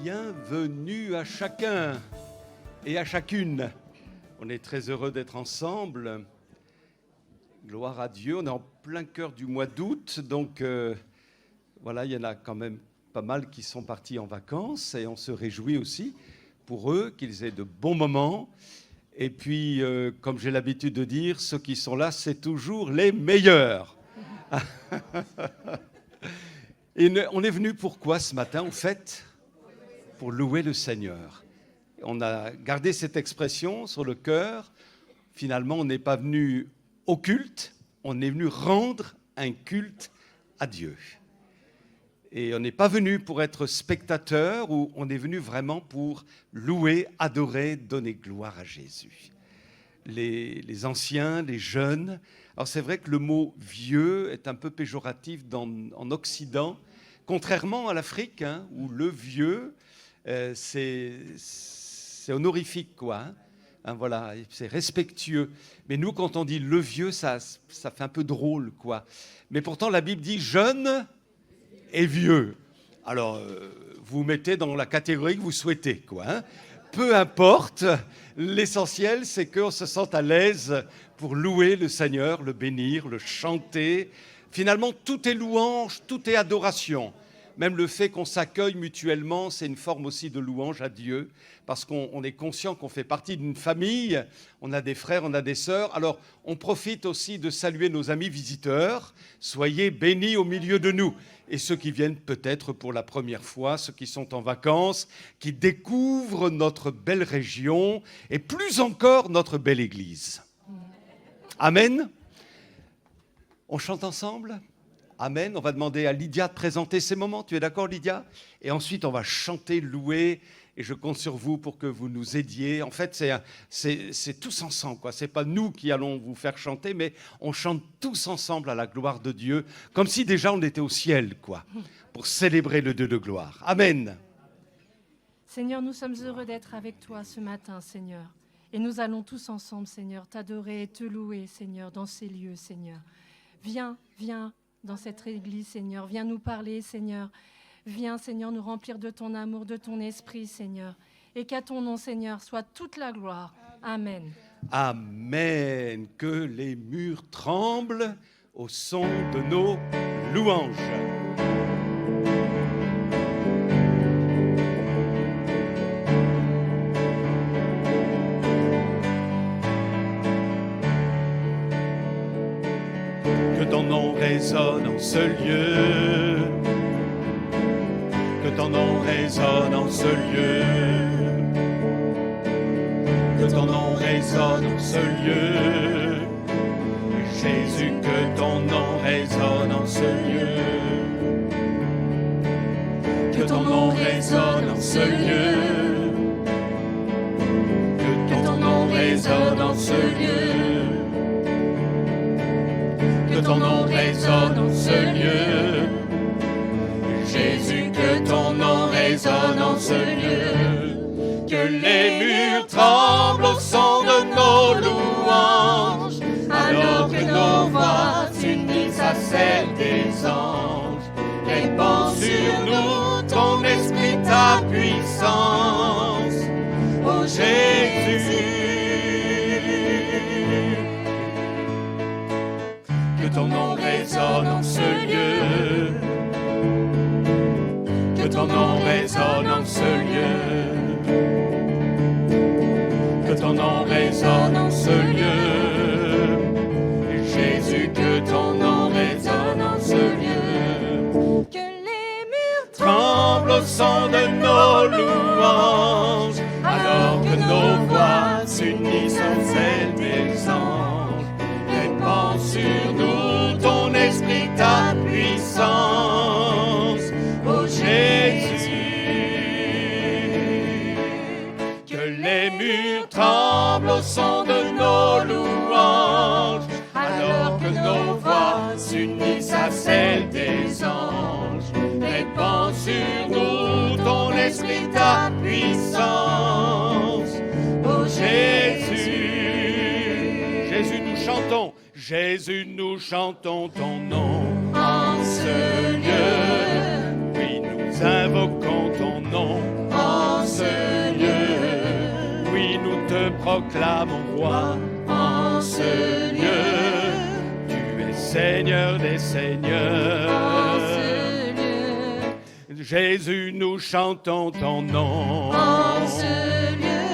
Bienvenue à chacun et à chacune. On est très heureux d'être ensemble. Gloire à Dieu. On est en plein cœur du mois d'août, donc voilà, il y en a quand même pas mal qui sont partis en vacances et on se réjouit aussi pour eux qu'ils aient de bons moments. Et puis, comme j'ai l'habitude de dire, ceux qui sont là, c'est toujours les meilleurs. Et on est venu pourquoi ce matin, en fait? Pour louer le Seigneur. On a gardé cette expression sur le cœur. Finalement, on n'est pas venu au culte, on est venu rendre un culte à Dieu. Et on n'est pas venu pour être spectateur, ou on est venu vraiment pour louer, adorer, donner gloire à Jésus. Les anciens, les jeunes. Alors c'est vrai que le mot vieux est un peu péjoratif en Occident, contrairement à l'Afrique, où le vieux, c'est honorifique, quoi. Voilà, c'est respectueux. Mais nous, quand on dit le vieux, ça fait un peu drôle, quoi. Mais pourtant, la Bible dit jeune et vieux. Alors, vous mettez dans la catégorie que vous souhaitez, quoi. Peu importe, l'essentiel, c'est qu'on se sente à l'aise pour louer le Seigneur, le bénir, le chanter. Finalement, tout est louange, tout est adoration. Même le fait qu'on s'accueille mutuellement, c'est une forme aussi de louange à Dieu, parce qu'on est conscient qu'on fait partie d'une famille, on a des frères, on a des sœurs. Alors, on profite aussi de saluer nos amis visiteurs. Soyez bénis au milieu de nous. Et ceux qui viennent peut-être pour la première fois, ceux qui sont en vacances, qui découvrent notre belle région et plus encore notre belle église. Amen. On chante ensemble ? Amen. On va demander à Lydia de présenter ces moments. Tu es d'accord, Lydia? Et ensuite, on va chanter, louer. Et je compte sur vous pour que vous nous aidiez. En fait, c'est tous ensemble, quoi. C'est pas nous qui allons vous faire chanter, mais on chante tous ensemble à la gloire de Dieu, comme si déjà on était au ciel, quoi, pour célébrer le Dieu de gloire. Amen. Seigneur, nous sommes heureux d'être avec toi ce matin, Seigneur. Et nous allons tous ensemble, Seigneur, t'adorer et te louer, Seigneur, dans ces lieux, Seigneur. Viens dans cette église, Seigneur. Viens nous parler, Seigneur. Viens, Seigneur, nous remplir de ton amour, de ton esprit, Seigneur. Et qu'à ton nom, Seigneur, soit toute la gloire. Amen. Amen. Que les murs tremblent au son de nos louanges. Que ton nom résonne en ce lieu. Que ton nom résonne en ce lieu. Que ton nom résonne en ce lieu. Jésus, que ton nom résonne en ce lieu. Que ton nom résonne en ce lieu. Que ton nom résonne en ce lieu. Que ton nom résonne en ce lieu. Jésus, que ton nom résonne en ce lieu. Que les murs tremblent au son de nos louanges, alors que nos voix s'unissent à celles des anges. Répands sur nous ton esprit, ta puissance, ô Jésus. Que ton nom résonne en ce lieu. Que ton nom résonne en ce lieu. Que ton nom résonne en ce lieu. Jésus, que ton nom résonne en ce lieu. Que les murs Tremble au son de nos louanges, alors que nos voix s'unissent à celles des anges. Répands sur nous ton esprit, ta puissance, ô Jésus. Que les murs tremblent au son de nos louanges, alors que nos voix s'unissent à celles des anges. Répands sur nous ton esprit, ta puissance, ô Jésus. Jésus, nous chantons. Jésus, nous chantons ton nom en ce lieu. Oui, nous invoquons ton nom proclamons roi en ce lieu. Tu es Seigneur des seigneurs. En ce lieu, Jésus, nous chantons ton nom. en ce lieu,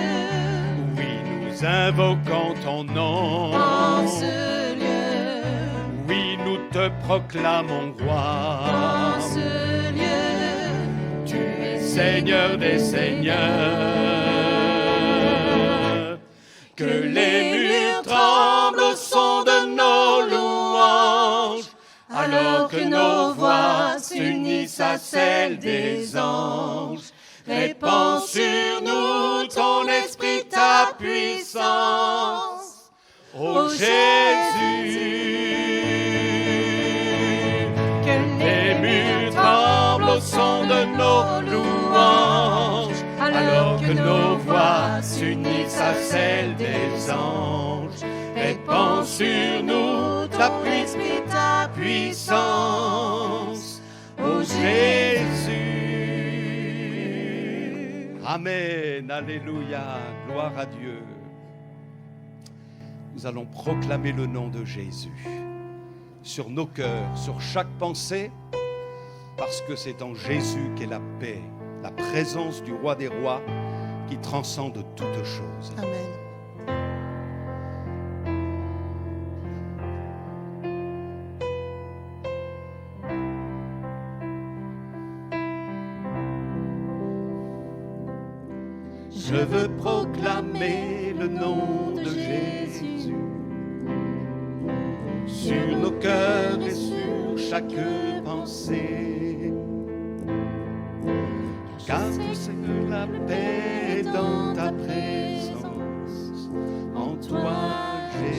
Oui, nous invoquons ton nom. en ce lieu, Oui, nous te proclamons roi. en ce lieu, tu es Seigneur des seigneurs. Que les murs tremblent au son de nos louanges, alors que nos voix s'unissent à celles des anges. Répands sur nous ton esprit, ta puissance, ô Jésus. que Les murs tremblent au son de nos louanges, alors que nos voix s'unissent à celles des anges. Répands sur nous ta puissance, ô Jésus. Amen, alléluia, gloire à Dieu. Nous allons proclamer le nom de Jésus sur nos cœurs, sur chaque pensée, parce que c'est en Jésus qu'est la paix, la présence du Roi des Rois qui transcende toutes choses. Amen. Je veux proclamer le nom de Jésus sur nos cœurs et sur chaque pensée. Car tu sais que la paix est dans ta présence, en toi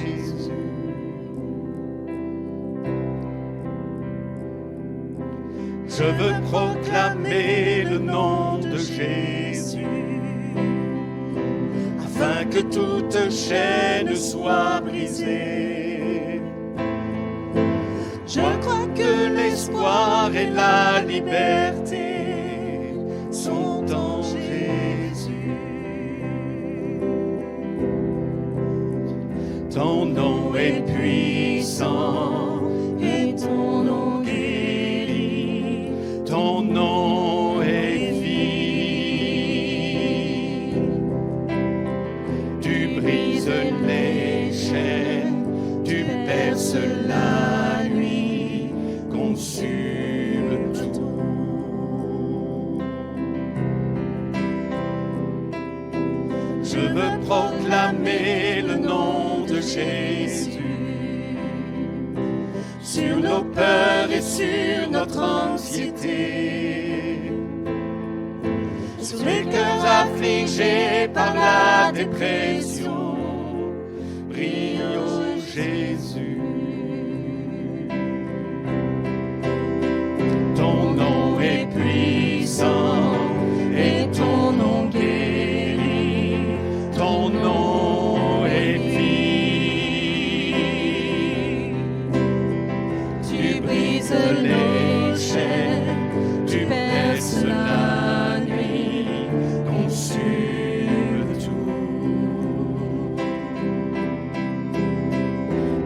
Jésus. Je veux proclamer le nom de Jésus, afin que toute chaîne soit brisée. Je crois que l'espoir et la liberté sont en Jésus. Ton nom est puissant et ton nom guérit. Ton nom est vie. Tu brises les chaînes, tu perces la nuit, consume tout. Je veux proclamer le nom de Jésus sur nos peurs et sur notre anxiété, sur les cœurs affligés par la dépression. Brille, ô Jésus. Ton nom est puissant et ton nom guérit. Ton nom est vie. Tu brises les chaînes, tu perces la nuit, consume tout.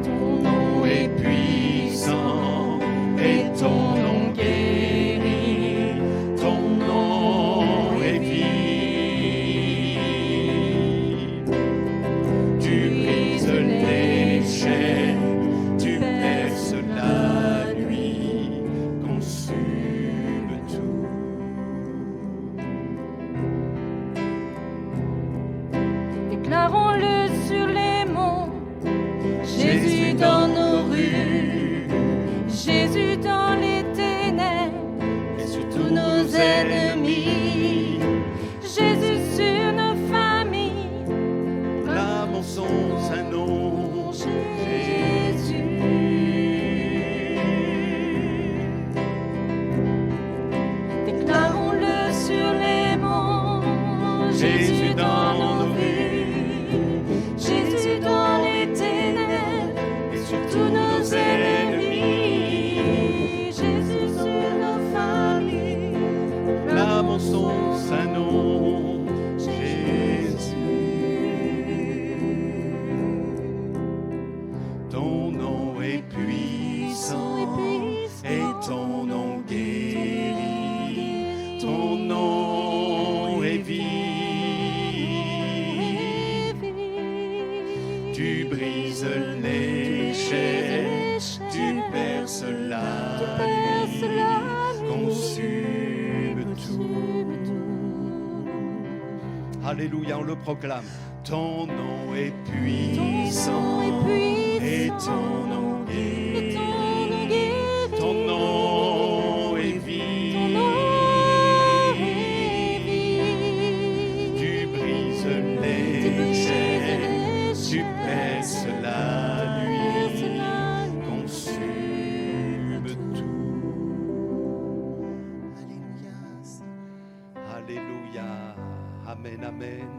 Ton Tu brises les chaînes, tu perces la nuit, consume tout. Alléluia, on le proclame. Ton nom est puissant et ton nom guérit. Ton nom est vie. Tu brises les chaînes, tu perces la nuit, consume tout. Alléluia. Alléluia. Amen, amen.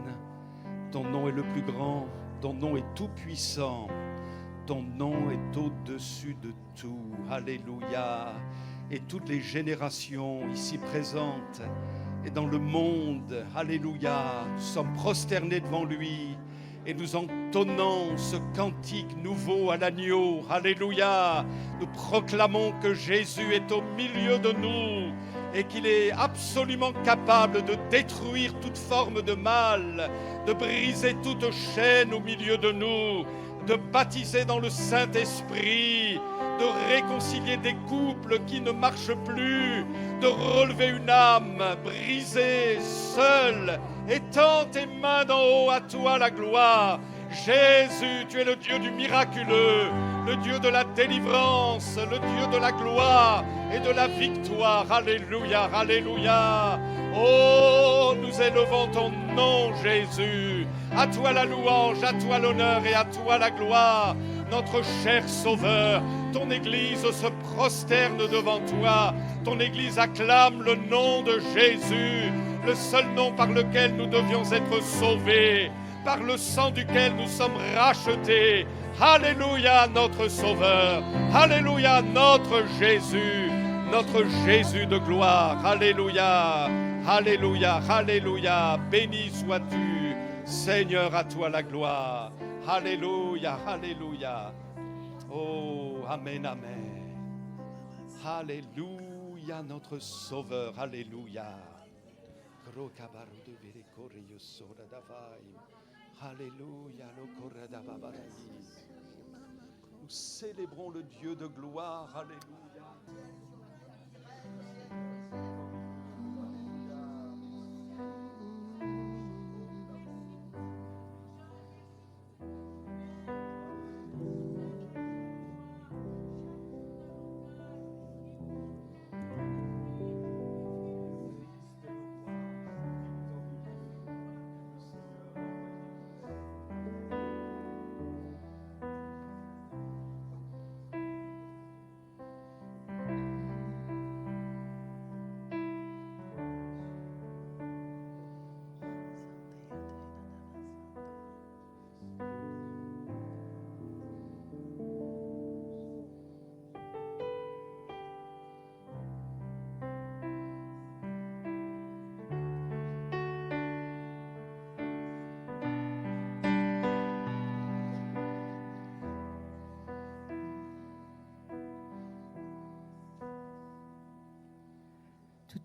Ton nom est le plus grand, ton nom est tout puissant, ton nom est au-dessus de tout. Alléluia. Et toutes les générations ici présentes et dans le monde, alléluia, nous sommes prosternés devant lui et nous entonnons ce cantique nouveau à l'agneau. Alléluia. Nous proclamons que Jésus est au milieu de nous et qu'il est absolument capable de détruire toute forme de mal, de briser toute chaîne au milieu de nous, de baptiser dans le Saint-Esprit, de réconcilier des couples qui ne marchent plus, de relever une âme brisée, seule. Étends tes mains d'en haut, à toi la gloire. Jésus, tu es le Dieu du miraculeux, le Dieu de la délivrance, le Dieu de la gloire et de la victoire. Alléluia, alléluia. Oh, nous élevons ton nom, Jésus. À toi la louange, à toi l'honneur et à toi la gloire. Notre cher Sauveur, ton Église se prosterne devant toi. Ton Église acclame le nom de Jésus, le seul nom par lequel nous devions être sauvés, par le sang duquel nous sommes rachetés. Alléluia, notre Sauveur. Alléluia, notre Jésus de gloire. Alléluia, alléluia, alléluia. Béni sois-tu, Seigneur, à toi la gloire. Alléluia, alléluia. Oh, amen, amen. Alléluia, notre Sauveur. Alléluia. Alléluia, nous célébrons le Dieu de gloire. Alléluia.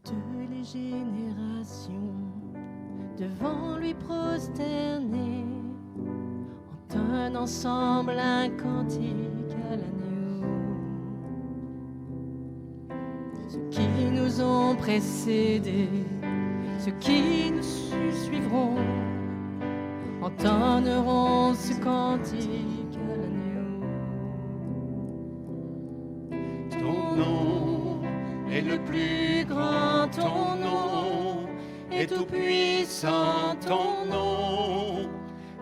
Toutes les générations devant lui prosternées entonnent ensemble un cantique à l'agneau. Ceux qui nous ont précédés, ceux qui nous suivront, entonneront ce cantique à l'agneau. Ton nom est le plus grand, ton nom est tout puissant, ton nom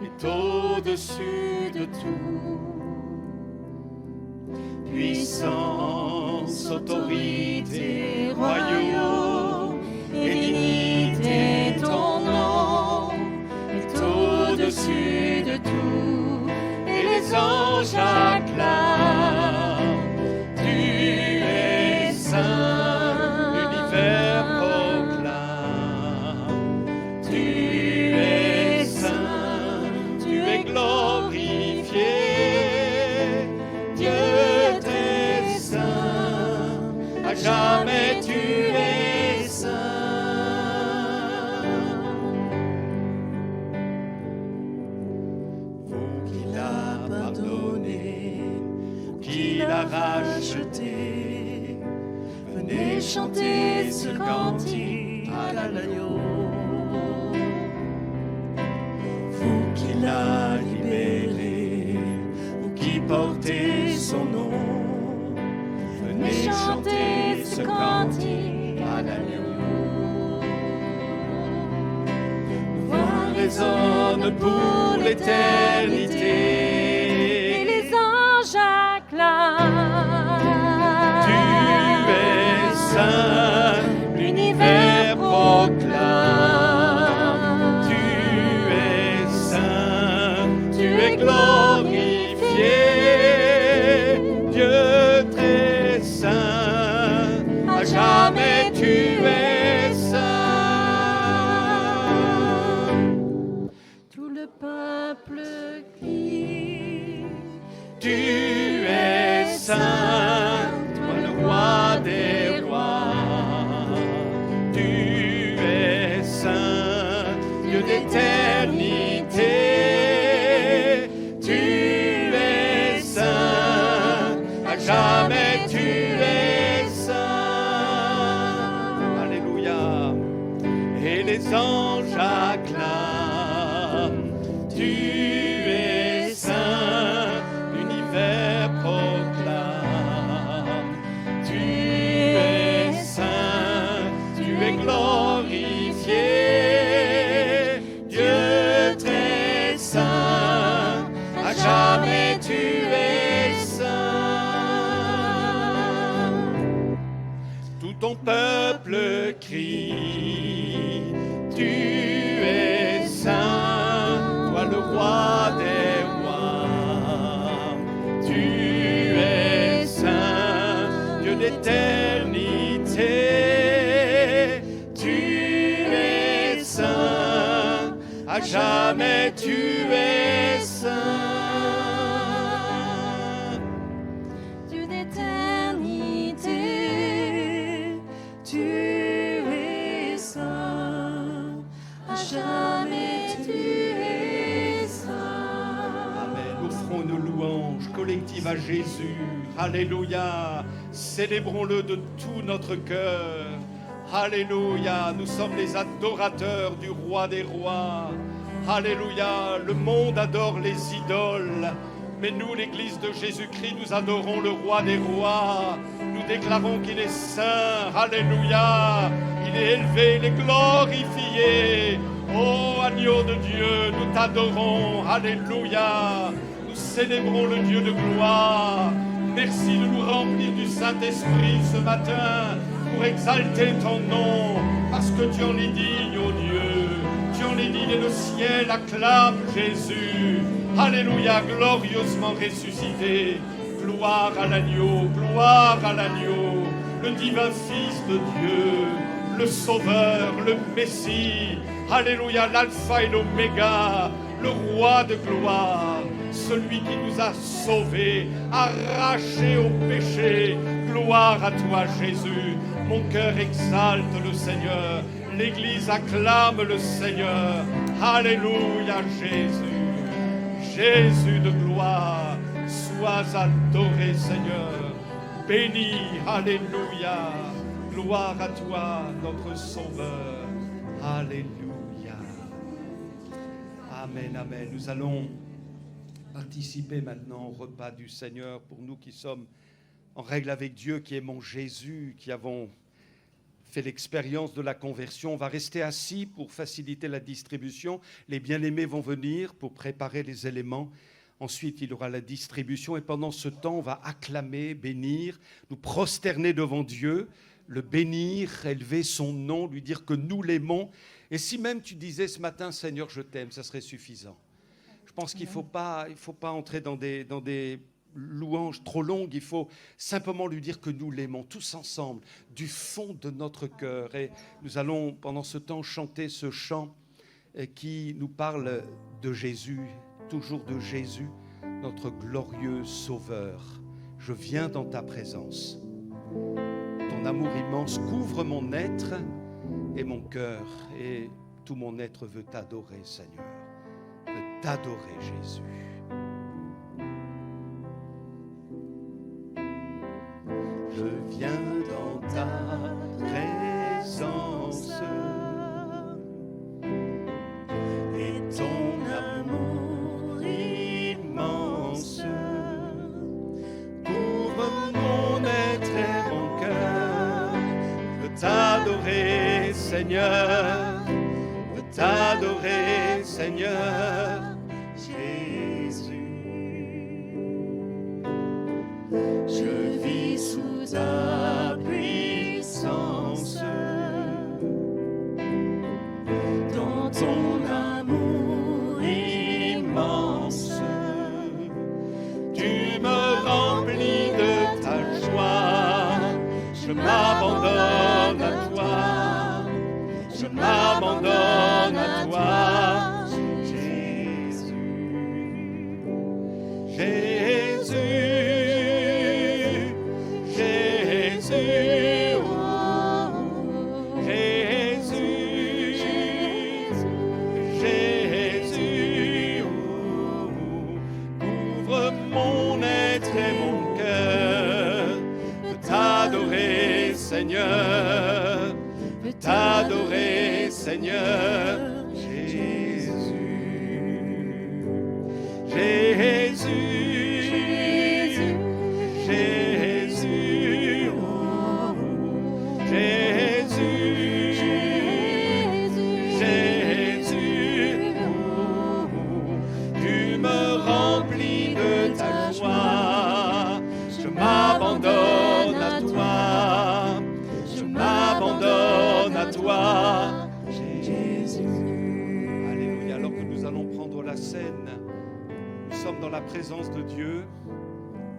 est au-dessus de tout. Puissance, autorité, royaume et dignité, ton nom est au-dessus de tout. Et les anges acclament, tu es saint, l'univers proclame. Tu es saint, tu es glorifié. Dieu t'es saint, à jamais tu es saint. Vous qui l'appartenez pardonné, qu'il a racheté. Venez chanter ce cantique à l'agneau. Vous qui l'a libéré, vous qui portez son nom, venez chanter ce cantique à l'agneau. Voix résonne pour l'éternité, Et les anges acclament. tu es saint, l'univers proclame. Tu es saint, tu es glorifié, Dieu très saint, à jamais tu es saint. Tout le peuple crie. Tu es saint, toi le roi des rois. Tu es saint, Dieu d'éternité. Tu es saint, à jamais tu es saint. Alléluia. Et les anges acclament. Tu es saint, l'univers proclame. Tu es saint, tu es glorifié, Dieu très saint, à jamais tu es saint. Tout ton peuple crie, tu es saint, toi le roi des rois. Tu es saint, Dieu d'éternité. Tu es saint, à jamais tu es saint. Dieu d'éternité, tu es saint, à jamais tu es saint. Amen. Offrons une louange collective à Jésus. Alléluia. Célébrons-le de tout notre cœur. Alléluia. Nous sommes les adorateurs du roi des rois. Alléluia. Le monde adore les idoles. Mais nous, l'Église de Jésus-Christ, nous adorons le roi des rois. Nous déclarons qu'il est saint. Alléluia. Il est élevé, il est glorifié. Ô agneau de Dieu, nous t'adorons. Alléluia. Nous célébrons le Dieu de gloire. Merci de nous remplir du Saint-Esprit ce matin pour exalter ton nom, parce que tu en es digne, ô Dieu. Tu en es digne et le ciel acclame Jésus. Alléluia, glorieusement ressuscité. Gloire à l'agneau, le divin Fils de Dieu, le Sauveur, le Messie. Alléluia, l'alpha et l'oméga, le roi de gloire, celui qui nous a sauvés, arrachés au péché. Gloire à toi, Jésus. Mon cœur exalte le Seigneur. L'Église acclame le Seigneur. Alléluia, Jésus. Jésus de gloire, sois adoré, Seigneur. Béni, alléluia. Gloire à toi, notre Sauveur. Alléluia. Amen, amen. Nous allons participer maintenant au repas du Seigneur pour nous qui sommes en règle avec Dieu, qui aimons Jésus, qui avons fait l'expérience de la conversion. On va rester assis pour faciliter la distribution. Les bien-aimés vont venir pour préparer les éléments. Ensuite, il y aura la distribution et pendant ce temps, on va acclamer, bénir, nous prosterner devant Dieu, le bénir, élever son nom, lui dire que nous l'aimons. Et si même tu disais ce matin, Seigneur, je t'aime, ça serait suffisant. Je pense qu'il ne faut pas entrer dans des louanges trop longues, il faut simplement lui dire que nous l'aimons tous ensemble, du fond de notre cœur. Et nous allons pendant ce temps chanter ce chant qui nous parle de Jésus, toujours de Jésus, notre glorieux Sauveur. Je viens dans ta présence. Ton amour immense couvre mon être et mon cœur, et tout mon être veut t'adorer, Seigneur, veut t'adorer, Jésus. Seigneur, de t'adorer, Seigneur, Jésus. Je vis sous ta puissance, dans ton amour immense. Tu me remplis de ta joie, je m'abandonne à toi, je m'abandonne à toi, Jésus. Jésus, Jésus, oh, Jésus, Jésus, oh, ouvre mon être et mon cœur, de t'adorer, Seigneur, de t'adorer, Seigneur, Jésus. Jésus, Jésus, oh, Jésus, Jésus, oh, tu me remplis de ta joie, je m'abandonne à toi, je m'abandonne à toi, Jésus. Alléluia. Alors que nous allons prendre la scène, nous sommes dans la présence de Dieu.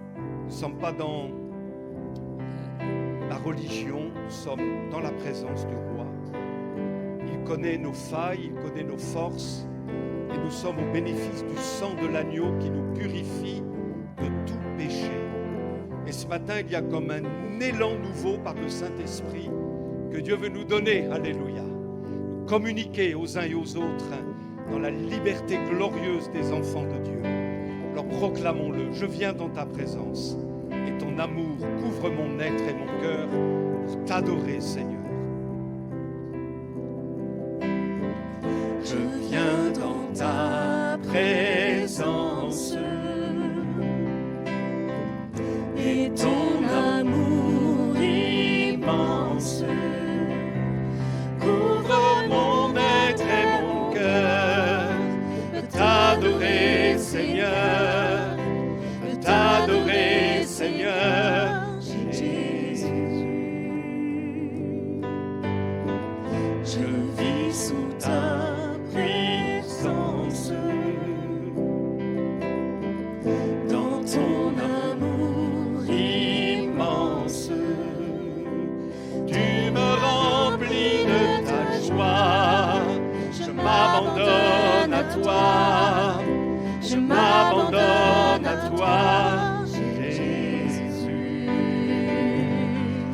Nous ne sommes pas dans la religion, nous sommes dans la présence du Roi. Il connaît nos failles, il connaît nos forces, et nous sommes au bénéfice du sang de l'agneau qui nous purifie de tout péché. Et ce matin, il y a comme un élan nouveau par le Saint-Esprit que Dieu veut nous donner, alléluia, nous communiquer aux uns et aux autres dans la liberté glorieuse des enfants de Dieu. Alors proclamons-le, je viens dans ta présence et ton amour couvre mon être et mon cœur pour t'adorer, Seigneur. Je viens dans ta présence et ton amour immense couvre mon être et mon cœur, de t'adorer, Seigneur, de t'adorer, Seigneur, Jésus. Je vis sous ta puissance, dans ton amour immense. Tu me remplis de ta joie, je m'abandonne à toi, je m'abandonne à toi, Jésus.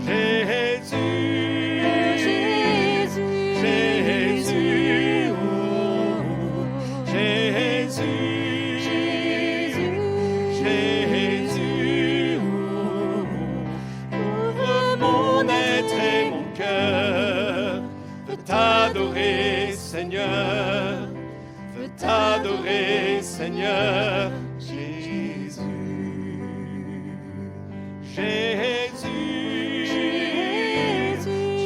Jésus, Jésus, oh, Jésus, Jésus, oh, ouvre mon être et mon cœur, de t'adorer, Seigneur, de t'adorer, Seigneur, Jésus. Jésus,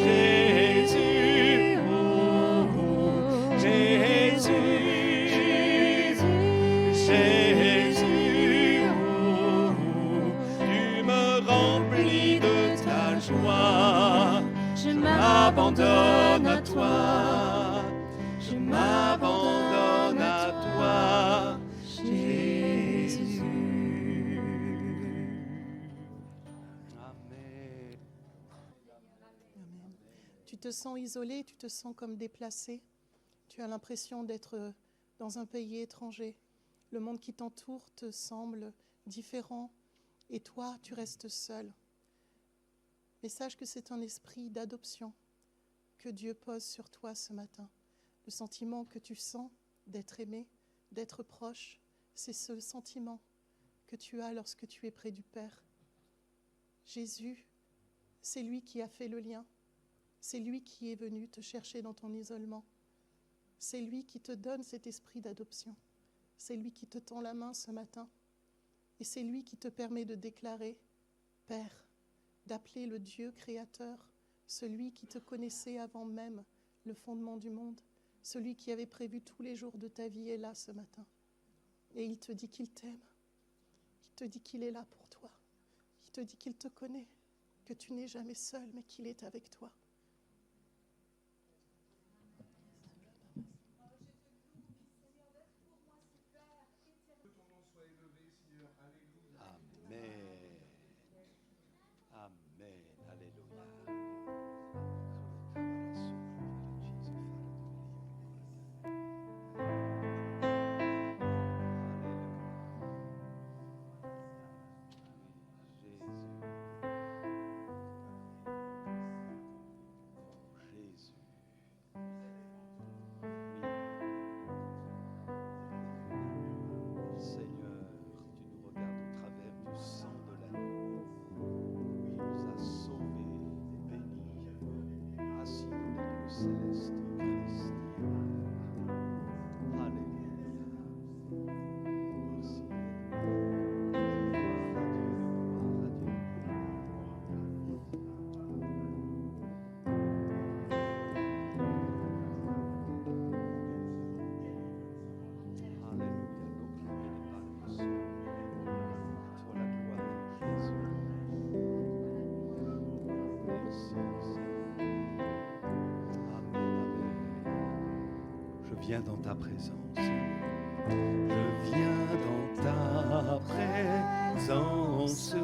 Jésus, oh, Jésus, Jésus, oh, tu me remplis de ta joie, je m'abandonne à toi, je m'abandonne à toi, Jésus. Amen. Amen. Tu te sens isolé, tu te sens comme déplacé. Tu as l'impression d'être dans un pays étranger. Le monde qui t'entoure te semble différent et toi, tu restes seul. Mais sache que c'est un esprit d'adoption que Dieu pose sur toi ce matin. Le sentiment que tu sens d'être aimé, d'être proche, c'est ce sentiment que tu as lorsque tu es près du Père. Jésus, c'est lui qui a fait le lien. C'est lui qui est venu te chercher dans ton isolement. C'est lui qui te donne cet esprit d'adoption. C'est lui qui te tend la main ce matin. Et c'est lui qui te permet de déclarer « Père », d'appeler le Dieu créateur, celui qui te connaissait avant même le fondement du monde. Celui qui avait prévu tous les jours de ta vie est là ce matin. Et il te dit qu'il t'aime. Il te dit qu'il est là pour toi. Il te dit qu'il te connaît, que tu n'es jamais seul, mais qu'il est avec toi. Amen. Amen. Alléluia. Jésus. Seigneur, tu nous regardes au travers du sang de l'agneau. Tu nous as sauvés, bénis, assis dans les lieux célestes, Christ. Alléluia. Merci. Gloire à Dieu, Alléluia. Proclamez les paroles du Seigneur. Toi la gloire, Jésus. Merci, Seigneur. Amen, amen. Je viens dans ta présence. Je viens dans ta présence.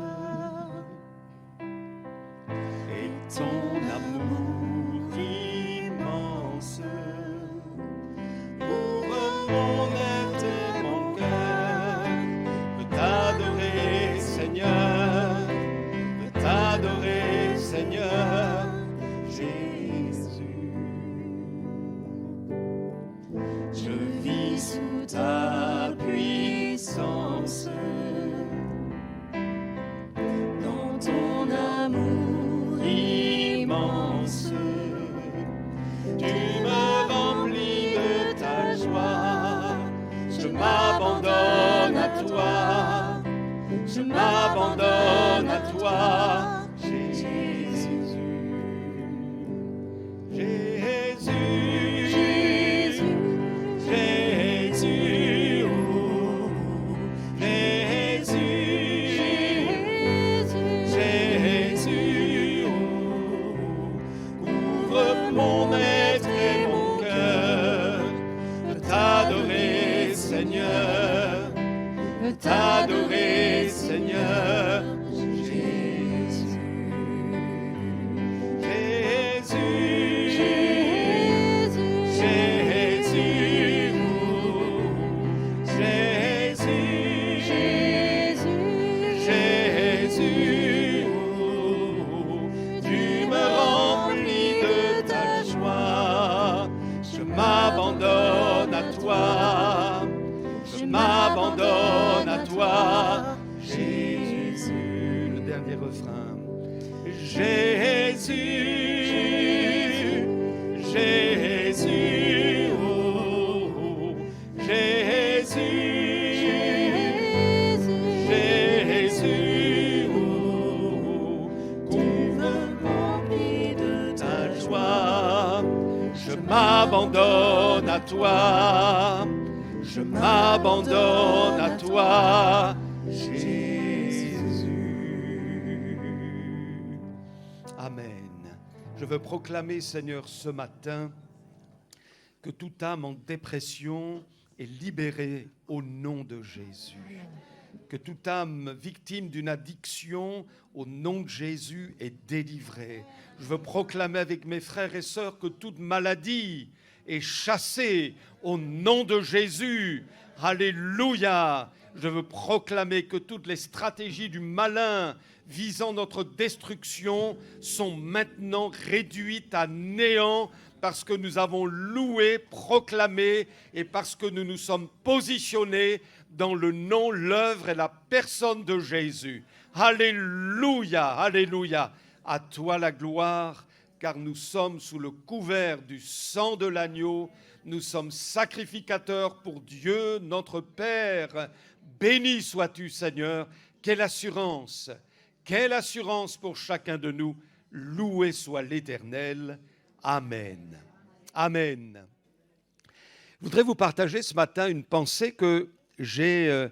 Et ton amour immense ouvre mon être et mon cœur. Veux t'adorer, Seigneur. Veux t'adorer, Seigneur. Jésus. Je vis sous ta puissance. Dans ton amour immense, tu me remplis de ta joie. Je m'abandonne à toi. Je m'abandonne à toi, Jésus. Jésus. Jésus. Oh, Jésus. Jésus. Oh, couvre mon être et mon cœur de t'adorer, Seigneur. De t'adorer, Seigneur. Jésus. Jésus. Jésus. Oh, Jésus. Jésus. Oh, tu me remplis de ta joie. Je m'abandonne à toi. Je m'abandonne à toi, Jésus. Le dernier refrain. Jésus, Jésus, oh, Jésus, Jésus, oh, couvre-moi de ta joie. Je m'abandonne à toi. Je m'abandonne à toi, Jésus. Amen. Je veux proclamer, Seigneur, ce matin, que toute âme en dépression est libérée au nom de Jésus. Que toute âme victime d'une addiction, au nom de Jésus, est délivrée. Je veux proclamer avec mes frères et sœurs que toute maladie est chassée au nom de Jésus. Alléluia. Je veux proclamer que toutes les stratégies du malin visant notre destruction sont maintenant réduites à néant parce que nous avons loué, proclamé et parce que nous nous sommes positionnés dans le nom, l'œuvre et la personne de Jésus. Alléluia, alléluia. À toi la gloire, car nous sommes sous le couvert du sang de l'agneau. Nous sommes sacrificateurs pour Dieu, notre Père. Béni sois-tu, Seigneur. Quelle assurance pour chacun de nous. Loué soit l'Éternel. Amen. Amen. Je voudrais vous partager ce matin une pensée que j'ai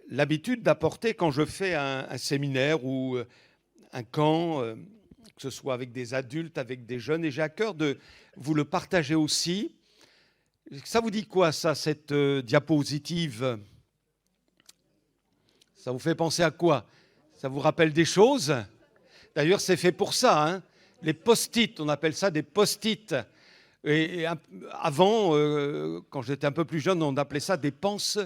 l'habitude d'apporter quand je fais un séminaire ou un camp, que ce soit avec des adultes, avec des jeunes, et j'ai à cœur de vous le partager aussi. Ça vous dit quoi, ça, cette diapositive? Ça vous fait penser à quoi? Ça vous rappelle des choses? D'ailleurs, c'est fait pour ça, hein. Les post-it, on appelle ça des post-it. Et avant, quand j'étais un peu plus jeune, on appelait ça des penses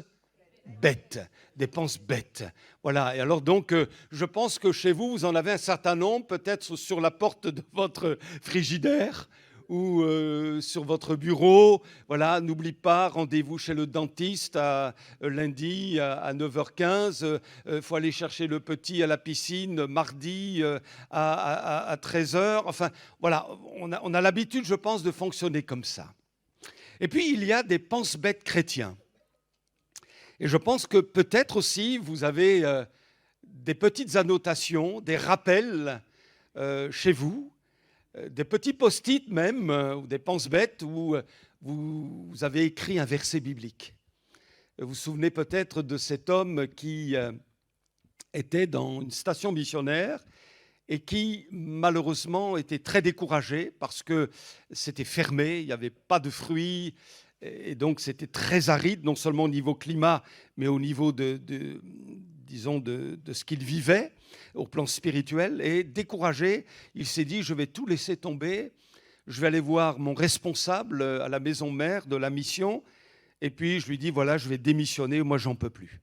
bêtes. Des penses bêtes. Voilà. Et alors donc, je pense que chez vous, vous en avez un certain nombre, peut-être sur la porte de votre frigidaire ou sur votre bureau. Voilà, n'oublie pas, rendez-vous chez le dentiste lundi à 9h15. Faut aller chercher le petit à la piscine mardi à 13h. Enfin, voilà, on a l'habitude, je pense, de fonctionner comme ça. Et puis, il y a des pense-bêtes chrétiens. Et je pense que peut-être aussi, vous avez des petites annotations, des rappels chez vous, des petits post-it même, ou des pense-bêtes où vous avez écrit un verset biblique. Vous vous souvenez peut-être de cet homme qui était dans une station missionnaire et qui malheureusement était très découragé parce que c'était fermé, il n'y avait pas de fruits, et donc c'était très aride, non seulement au niveau climat, mais au niveau disons de ce qu'il vivait au plan spirituel. Et découragé, il s'est dit, je vais tout laisser tomber, je vais aller voir mon responsable à la maison mère de la mission, et puis je lui dis, voilà, je vais démissionner, moi j'en peux plus.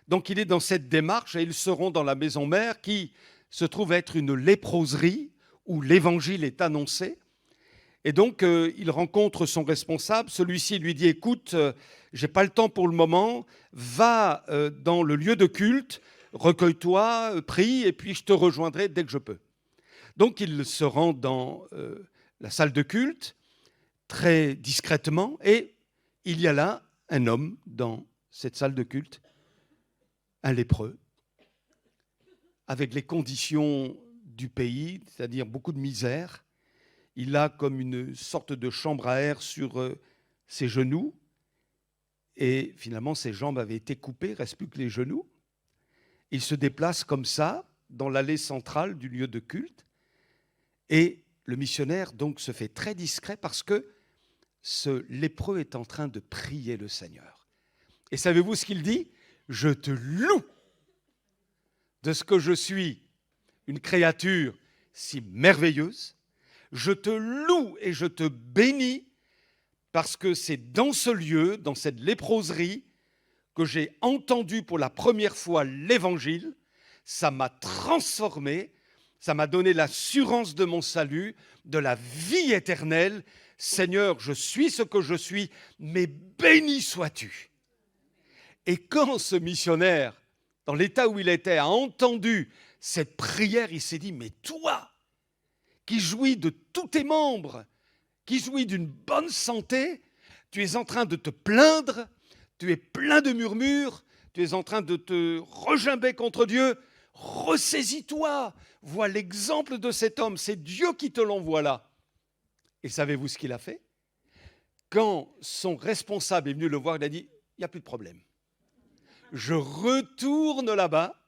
Donc il est dans cette démarche, et ils seront dans la maison mère qui se trouve être une léproserie où l'évangile est annoncé. Et donc, il rencontre son responsable. Celui-ci lui dit, écoute, j'ai pas le temps pour le moment, va dans le lieu de culte, recueille-toi, prie, et puis je te rejoindrai dès que je peux. Donc, il se rend dans la salle de culte, très discrètement, et il y a là un homme dans cette salle de culte, un lépreux, avec les conditions du pays, c'est-à-dire beaucoup de misère. Il a comme une sorte de chambre à air sur ses genoux. Et finalement, ses jambes avaient été coupées, il ne reste plus que les genoux. Il se déplace comme ça, dans l'allée centrale du lieu de culte. Et le missionnaire, donc, se fait très discret parce que ce lépreux est en train de prier le Seigneur. Et savez-vous ce qu'il dit? Je te loue de ce que je suis une créature si merveilleuse. Je te loue et je te bénis parce que c'est dans ce lieu, dans cette léproserie, que j'ai entendu pour la première fois l'évangile. Ça m'a transformé, ça m'a donné l'assurance de mon salut, de la vie éternelle. Seigneur, je suis ce que je suis, mais béni sois-tu. Et quand ce missionnaire, dans l'état où il était, a entendu cette prière, il s'est dit, mais toi, qui jouis de tous tes membres, qui jouis d'une bonne santé, tu es en train de te plaindre, tu es plein de murmures, tu es en train de te regimber contre Dieu. Ressaisis-toi, vois l'exemple de cet homme, c'est Dieu qui te l'envoie là. Et savez-vous ce qu'il a fait? Quand son responsable est venu le voir, il a dit, il n'y a plus de problème. Je retourne là-bas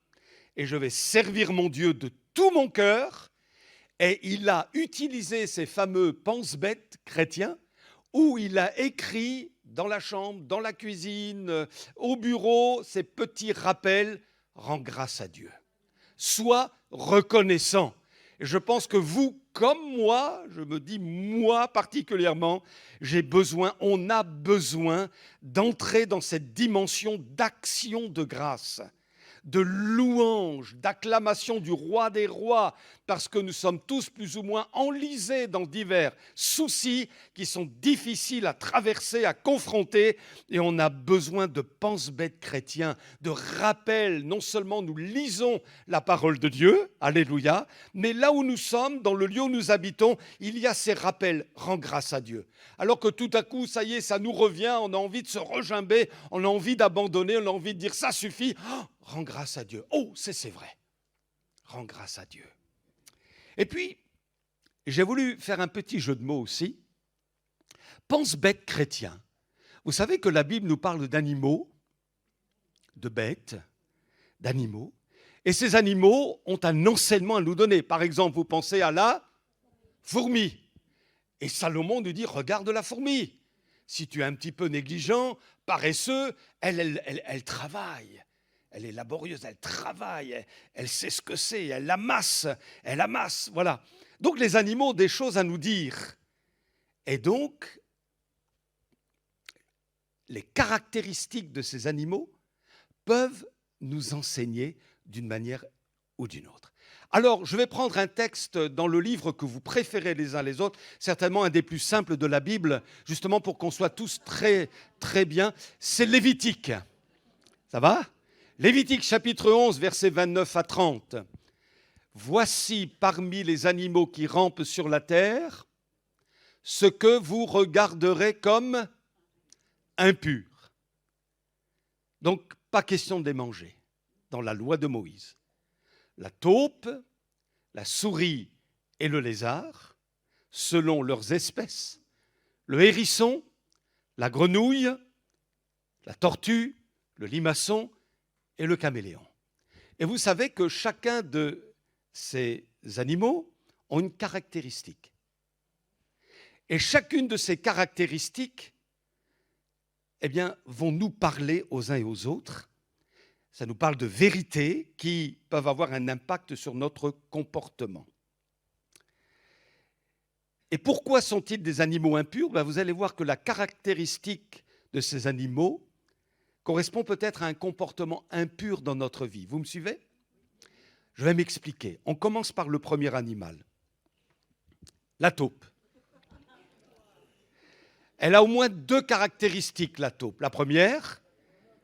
et je vais servir mon Dieu de tout mon cœur. Et il a utilisé ces fameux pense-bêtes chrétiens où il a écrit dans la chambre, dans la cuisine, au bureau, ces petits rappels, rends grâce à Dieu. Sois reconnaissant. Et je pense que vous, comme moi, je me dis moi particulièrement, on a besoin d'entrer dans cette dimension d'action de grâce, de louange, d'acclamation du roi des rois, parce que nous sommes tous plus ou moins enlisés dans divers soucis qui sont difficiles à traverser, à confronter, et on a besoin de pense-bêtes chrétiens, de rappels. Non seulement nous lisons la parole de Dieu, alléluia, mais là où nous sommes, dans le lieu où nous habitons, il y a ces rappels, rends grâce à Dieu. Alors que tout à coup, ça y est, ça nous revient, on a envie de se regimber, on a envie d'abandonner, on a envie de dire ça suffit, rends grâce à Dieu. Oh, c'est vrai, rends grâce à Dieu. Et puis, j'ai voulu faire un petit jeu de mots aussi, pense-bête chrétien. Vous savez que la Bible nous parle d'animaux, de bêtes, d'animaux. Et ces animaux ont un enseignement à nous donner. Par exemple, vous pensez à la fourmi. Et Salomon nous dit, regarde la fourmi. Si tu es un petit peu négligent, paresseux, elle travaille. Elle est laborieuse, elle travaille, elle sait ce que c'est, elle amasse, voilà. Donc les animaux ont des choses à nous dire. Et donc, les caractéristiques de ces animaux peuvent nous enseigner d'une manière ou d'une autre. Alors, je vais prendre un texte dans le livre que vous préférez les uns les autres, certainement un des plus simples de la Bible, justement pour qu'on soit tous très, très bien. C'est Lévitique. Ça va ? Lévitique chapitre 11, versets 29 à 30. Voici parmi les animaux qui rampent sur la terre ce que vous regarderez comme impur. Donc, pas question de les manger dans la loi de Moïse. La taupe, la souris et le lézard, selon leurs espèces, le hérisson, la grenouille, la tortue, le limaçon et le caméléon. Et vous savez que chacun de ces animaux ont une caractéristique. Et chacune de ces caractéristiques, eh bien, vont nous parler aux uns et aux autres. Ça nous parle de vérités qui peuvent avoir un impact sur notre comportement. Et pourquoi sont-ils des animaux impurs ? Vous allez voir que la caractéristique de ces animaux correspond peut-être à un comportement impur dans notre vie. Vous me suivez ? Je vais m'expliquer. On commence par le premier animal, la taupe. Elle a au moins deux caractéristiques, la taupe. La première,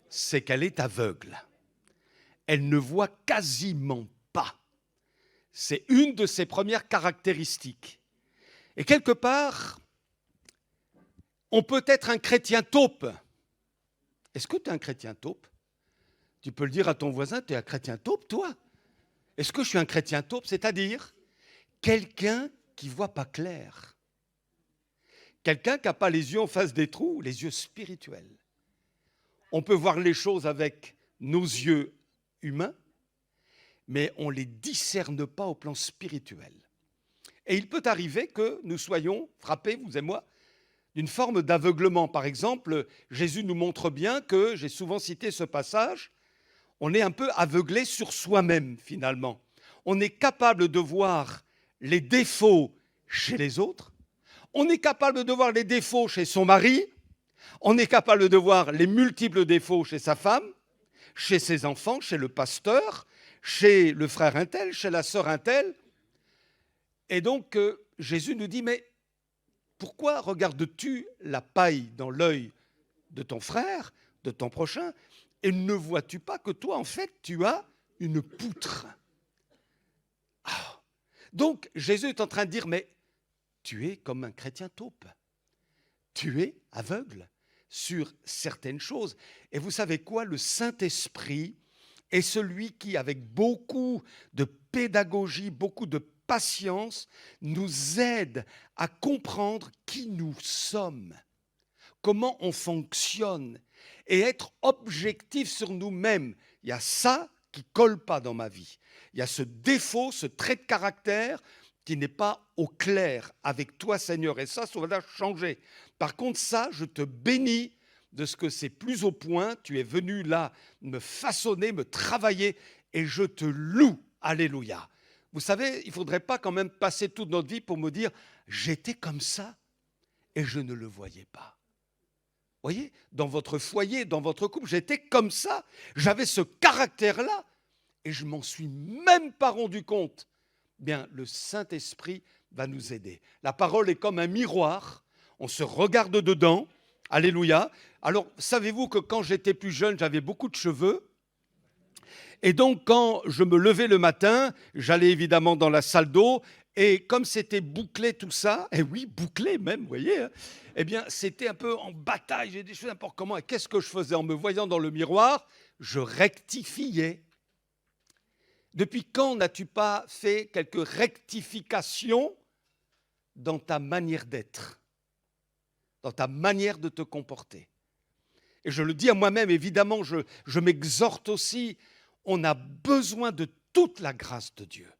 c'est qu'elle est aveugle. Elle ne voit quasiment pas. C'est une de ses premières caractéristiques. Et quelque part, on peut être un chrétien taupe. Est-ce que tu es un chrétien taupe ? Tu peux le dire à ton voisin, tu es un chrétien taupe, toi ? Est-ce que je suis un chrétien taupe ? C'est-à-dire quelqu'un qui ne voit pas clair. Quelqu'un qui n'a pas les yeux en face des trous, les yeux spirituels. On peut voir les choses avec nos yeux humains, mais on ne les discerne pas au plan spirituel. Et il peut arriver que nous soyons frappés, vous et moi, d'une forme d'aveuglement. Par exemple, Jésus nous montre bien que, j'ai souvent cité ce passage, on est un peu aveuglé sur soi-même finalement. On est capable de voir les défauts chez les autres, on est capable de voir les défauts chez son mari, on est capable de voir les multiples défauts chez sa femme, chez ses enfants, chez le pasteur, chez le frère un tel, chez la sœur un tel. Et donc, Jésus nous dit, mais pourquoi regardes-tu la paille dans l'œil de ton frère, de ton prochain, et ne vois-tu pas que toi, en fait, tu as une poutre ? Donc, Jésus est en train de dire, mais tu es comme un chrétien taupe. Tu es aveugle sur certaines choses. Et vous savez quoi ? Le Saint-Esprit est celui qui, avec beaucoup de pédagogie, beaucoup de patience, nous aide à comprendre qui nous sommes, comment on fonctionne, et être objectif sur nous-mêmes. Il y a ça qui ne colle pas dans ma vie. Il y a ce défaut, ce trait de caractère qui n'est pas au clair avec toi, Seigneur. Et ça va changer. Par contre, ça, je te bénis de ce que c'est plus au point. Tu es venu là me façonner, me travailler, et je te loue. Alléluia. Vous savez, il ne faudrait pas quand même passer toute notre vie pour me dire « j'étais comme ça et je ne le voyais pas ». Vous voyez, dans votre foyer, dans votre couple, j'étais comme ça, j'avais ce caractère-là et je ne m'en suis même pas rendu compte. Bien, le Saint-Esprit va nous aider. La parole est comme un miroir, on se regarde dedans, alléluia. Alors, savez-vous que quand j'étais plus jeune, j'avais beaucoup de cheveux ? Et donc, quand je me levais le matin, j'allais évidemment dans la salle d'eau, et comme c'était bouclé tout ça, et oui, bouclé même, vous voyez, hein, eh bien, c'était un peu en bataille, j'ai des choses n'importe comment, et qu'est-ce que je faisais en me voyant dans le miroir ? Je rectifiais. Depuis quand n'as-tu pas fait quelques rectifications dans ta manière d'être ? dans ta manière de te comporter. Et je le dis à moi-même, évidemment, je m'exhorte aussi, on a besoin de toute la grâce de Dieu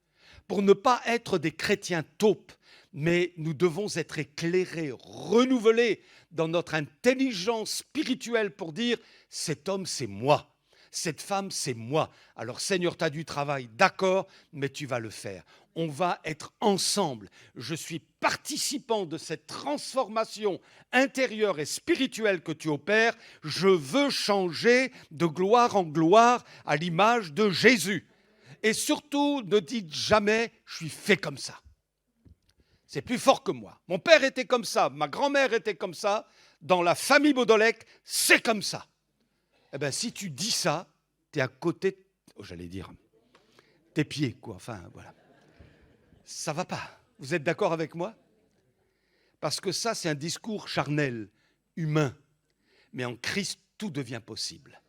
pour ne pas être des chrétiens taupes, mais nous devons être éclairés, renouvelés dans notre intelligence spirituelle pour dire « cet homme, c'est moi ». Cette femme, c'est moi. Alors Seigneur, tu as du travail, d'accord, mais tu vas le faire. On va être ensemble. Je suis participant de cette transformation intérieure et spirituelle que tu opères. Je veux changer de gloire en gloire à l'image de Jésus. Et surtout, ne dites jamais « je suis fait comme ça ». C'est plus fort que moi. Mon père était comme ça, ma grand-mère était comme ça. Dans la famille Baudolec, c'est comme ça. Eh bien, si tu dis ça, tu es à côté, j'allais dire, tes pieds, quoi. Enfin, voilà. Ça ne va pas. Vous êtes d'accord avec moi? Parce que ça, c'est un discours charnel, humain. Mais en Christ, tout devient possible.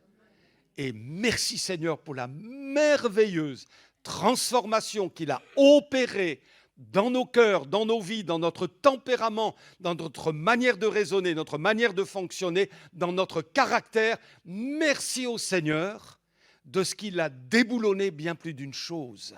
Et merci Seigneur pour la merveilleuse transformation qu'il a opérée dans nos cœurs, dans nos vies, dans notre tempérament, dans notre manière de raisonner, notre manière de fonctionner, dans notre caractère. Merci au Seigneur de ce qu'il a déboulonné bien plus d'une chose.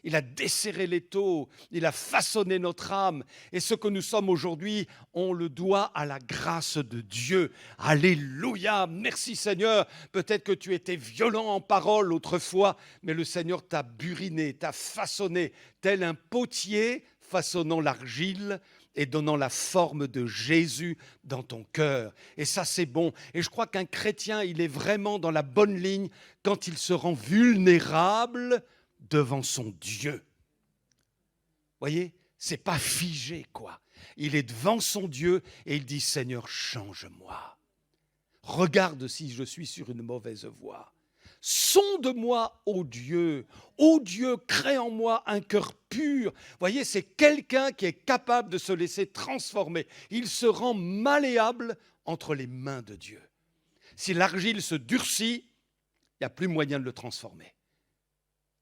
Il a desserré l'étau, il a façonné notre âme. Et ce que nous sommes aujourd'hui, on le doit à la grâce de Dieu. Alléluia, merci Seigneur. Peut-être que tu étais violent en parole autrefois, mais le Seigneur t'a buriné, t'a façonné, tel un potier façonnant l'argile et donnant la forme de Jésus dans ton cœur. Et ça, c'est bon. Et je crois qu'un chrétien, il est vraiment dans la bonne ligne quand il se rend vulnérable devant son Dieu. Voyez, c'est pas figé, quoi. Il est devant son Dieu et il dit, Seigneur, change-moi. Regarde si je suis sur une mauvaise voie. Sonde-moi, ô Dieu, crée en moi un cœur pur. Voyez, c'est quelqu'un qui est capable de se laisser transformer. Il se rend malléable entre les mains de Dieu. Si l'argile se durcit, il n'y a plus moyen de le transformer.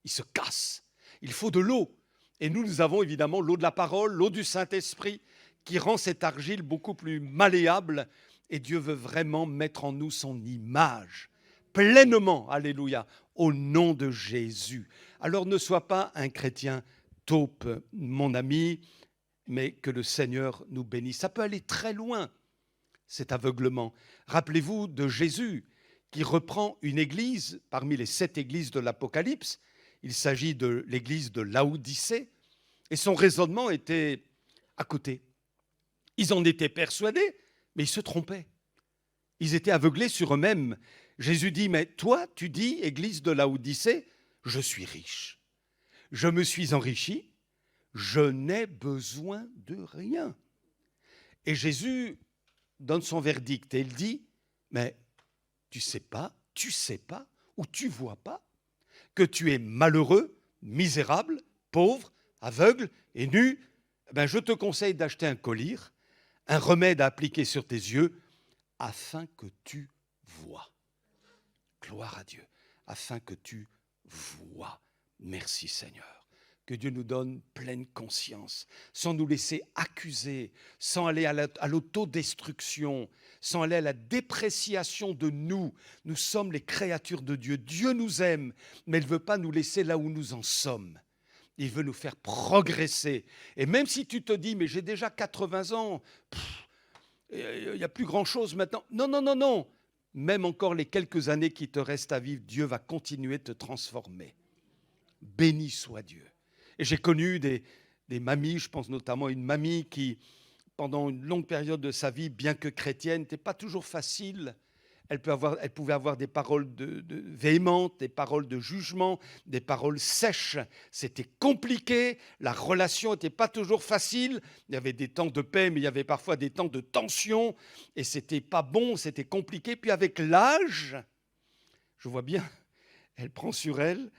Il se casse. Il faut de l'eau. Et nous avons évidemment l'eau de la parole, l'eau du Saint-Esprit, qui rend cette argile beaucoup plus malléable. Et Dieu veut vraiment mettre en nous son image, pleinement, alléluia, au nom de Jésus. Alors ne sois pas un chrétien taupe, mon ami, mais que le Seigneur nous bénisse. Ça peut aller très loin, cet aveuglement. Rappelez-vous de Jésus, qui reprend une église parmi les 7 églises de l'Apocalypse. Il s'agit de l'église de Laodicée. Et son raisonnement était à côté. Ils en étaient persuadés, mais ils se trompaient. Ils étaient aveuglés sur eux-mêmes. Jésus dit, mais toi, tu dis, église de Laodicée, je suis riche. Je me suis enrichi. Je n'ai besoin de rien. Et Jésus donne son verdict et il dit, mais tu sais pas, ou tu vois pas que tu es malheureux, misérable, pauvre, aveugle et nu. Ben, je te conseille d'acheter un collier, un remède à appliquer sur tes yeux, afin que tu vois. Gloire à Dieu, afin que tu vois. Merci Seigneur. Que Dieu nous donne pleine conscience, sans nous laisser accuser, sans aller à l'autodestruction, sans aller à la dépréciation de nous. Nous sommes les créatures de Dieu. Dieu nous aime, mais il ne veut pas nous laisser là où nous en sommes. Il veut nous faire progresser. Et même si tu te dis, mais j'ai déjà 80 ans, il n'y a plus grand-chose maintenant. Non, non, non, non. Même encore les quelques années qui te restent à vivre, Dieu va continuer de te transformer. Béni soit Dieu. Et j'ai connu des mamies, je pense notamment à une mamie qui, pendant une longue période de sa vie, bien que chrétienne, n'était pas toujours facile. Elle pouvait avoir des paroles véhémentes, des paroles de jugement, des paroles sèches. C'était compliqué, la relation n'était pas toujours facile. Il y avait des temps de paix, mais il y avait parfois des temps de tension. Et c'était pas bon, c'était compliqué. Puis avec l'âge, je vois bien, elle prend sur elle,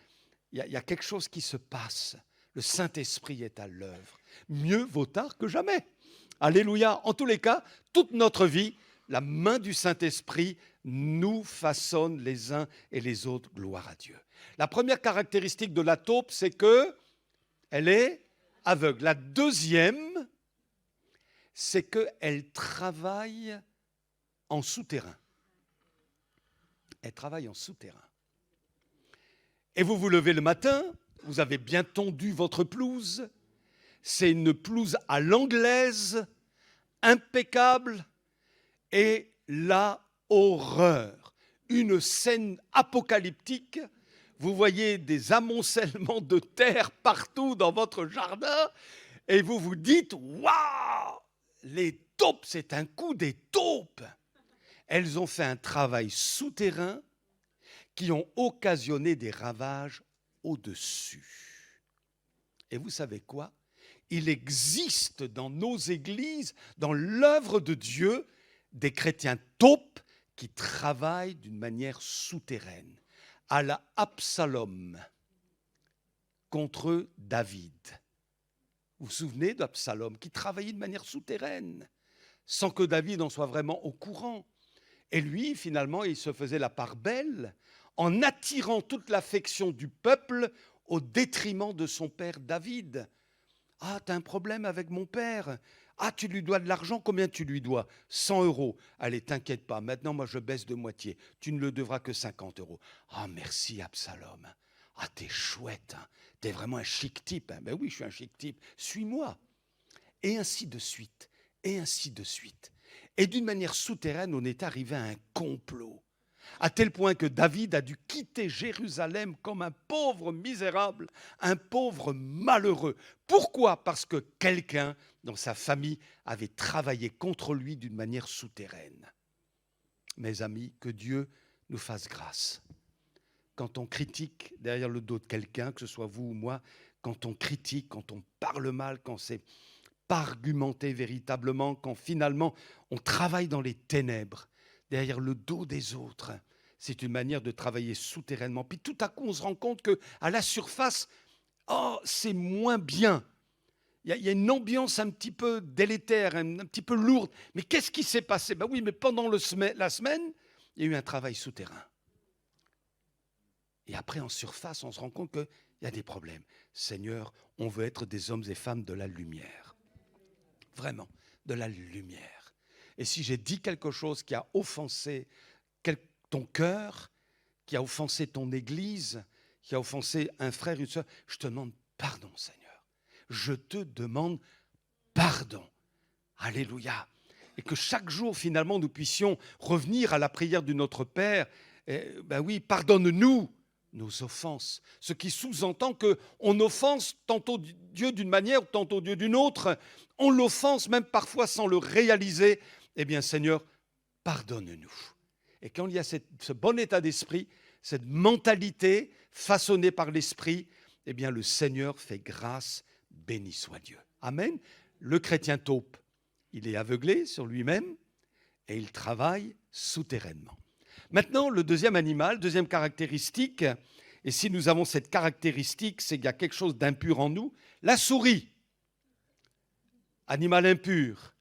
il y a quelque chose qui se passe. Le Saint-Esprit est à l'œuvre. Mieux vaut tard que jamais. Alléluia. En tous les cas, toute notre vie, la main du Saint-Esprit nous façonne les uns et les autres. Gloire à Dieu. La première caractéristique de la taupe, c'est qu'elle est aveugle. La deuxième, c'est qu'elle travaille en souterrain. Elle travaille en souterrain. Et vous vous levez le matin, vous avez bien tondu votre pelouse. C'est une pelouse à l'anglaise, impeccable, et la horreur. Une scène apocalyptique. Vous voyez des amoncellements de terre partout dans votre jardin, et vous vous dites, waouh, les taupes, c'est un coup des taupes. Elles ont fait un travail souterrain qui ont occasionné des ravages au-dessus. Et vous savez quoi? Il existe dans nos églises, dans l'œuvre de Dieu, des chrétiens taupes qui travaillent d'une manière souterraine, à la Absalom contre David. Vous vous souvenez d'Absalom qui travaillait de manière souterraine, sans que David en soit vraiment au courant. Et lui, finalement, il se faisait la part belle en attirant toute l'affection du peuple au détriment de son père David. « Ah, t'as un problème avec mon père. Ah, tu lui dois de l'argent. Combien tu lui dois? 100 €. Allez, t'inquiète pas. Maintenant, moi, je baisse de moitié. Tu ne le devras que 50 €. Ah, merci, Absalom. Ah, t'es chouette. Hein. T'es vraiment un chic type. Hein. Ben oui, je suis un chic type. Suis-moi. » Et ainsi de suite. Et ainsi de suite. Et d'une manière souterraine, on est arrivé à un complot. À tel point que David a dû quitter Jérusalem comme un pauvre misérable, un pauvre malheureux. Pourquoi? Parce que quelqu'un dans sa famille avait travaillé contre lui d'une manière souterraine. Mes amis, que Dieu nous fasse grâce. Quand on critique derrière le dos de quelqu'un, que ce soit vous ou moi, quand on critique, quand on parle mal, quand c'est pas argumenté véritablement, quand finalement on travaille dans les ténèbres, derrière le dos des autres, c'est une manière de travailler souterrainement. Puis tout à coup, on se rend compte qu'à la surface, oh, c'est moins bien. Il y a une ambiance un petit peu délétère, un petit peu lourde. Mais qu'est-ce qui s'est passé? Ben oui, mais pendant la semaine, il y a eu un travail souterrain. Et après, en surface, on se rend compte qu'il y a des problèmes. Seigneur, on veut être des hommes et femmes de la lumière. Vraiment, de la lumière. Et si j'ai dit quelque chose qui a offensé ton cœur, qui a offensé ton église, qui a offensé un frère, une soeur, je te demande pardon, Seigneur. Je te demande pardon. Alléluia. Et que chaque jour, finalement, nous puissions revenir à la prière du Notre Père. Ben oui, pardonne-nous nos offenses. Ce qui sous-entend qu'on offense tantôt Dieu d'une manière, tantôt Dieu d'une autre. On l'offense même parfois sans le réaliser. Eh bien, Seigneur, pardonne-nous. Et quand il y a ce bon état d'esprit, cette mentalité façonnée par l'Esprit, eh bien, le Seigneur fait grâce, béni soit Dieu. Amen. Le chrétien taupe, il est aveuglé sur lui-même et il travaille souterrainement. Maintenant, le deuxième animal, deuxième caractéristique, et si nous avons cette caractéristique, c'est qu'il y a quelque chose d'impur en nous, la souris. Animal impur,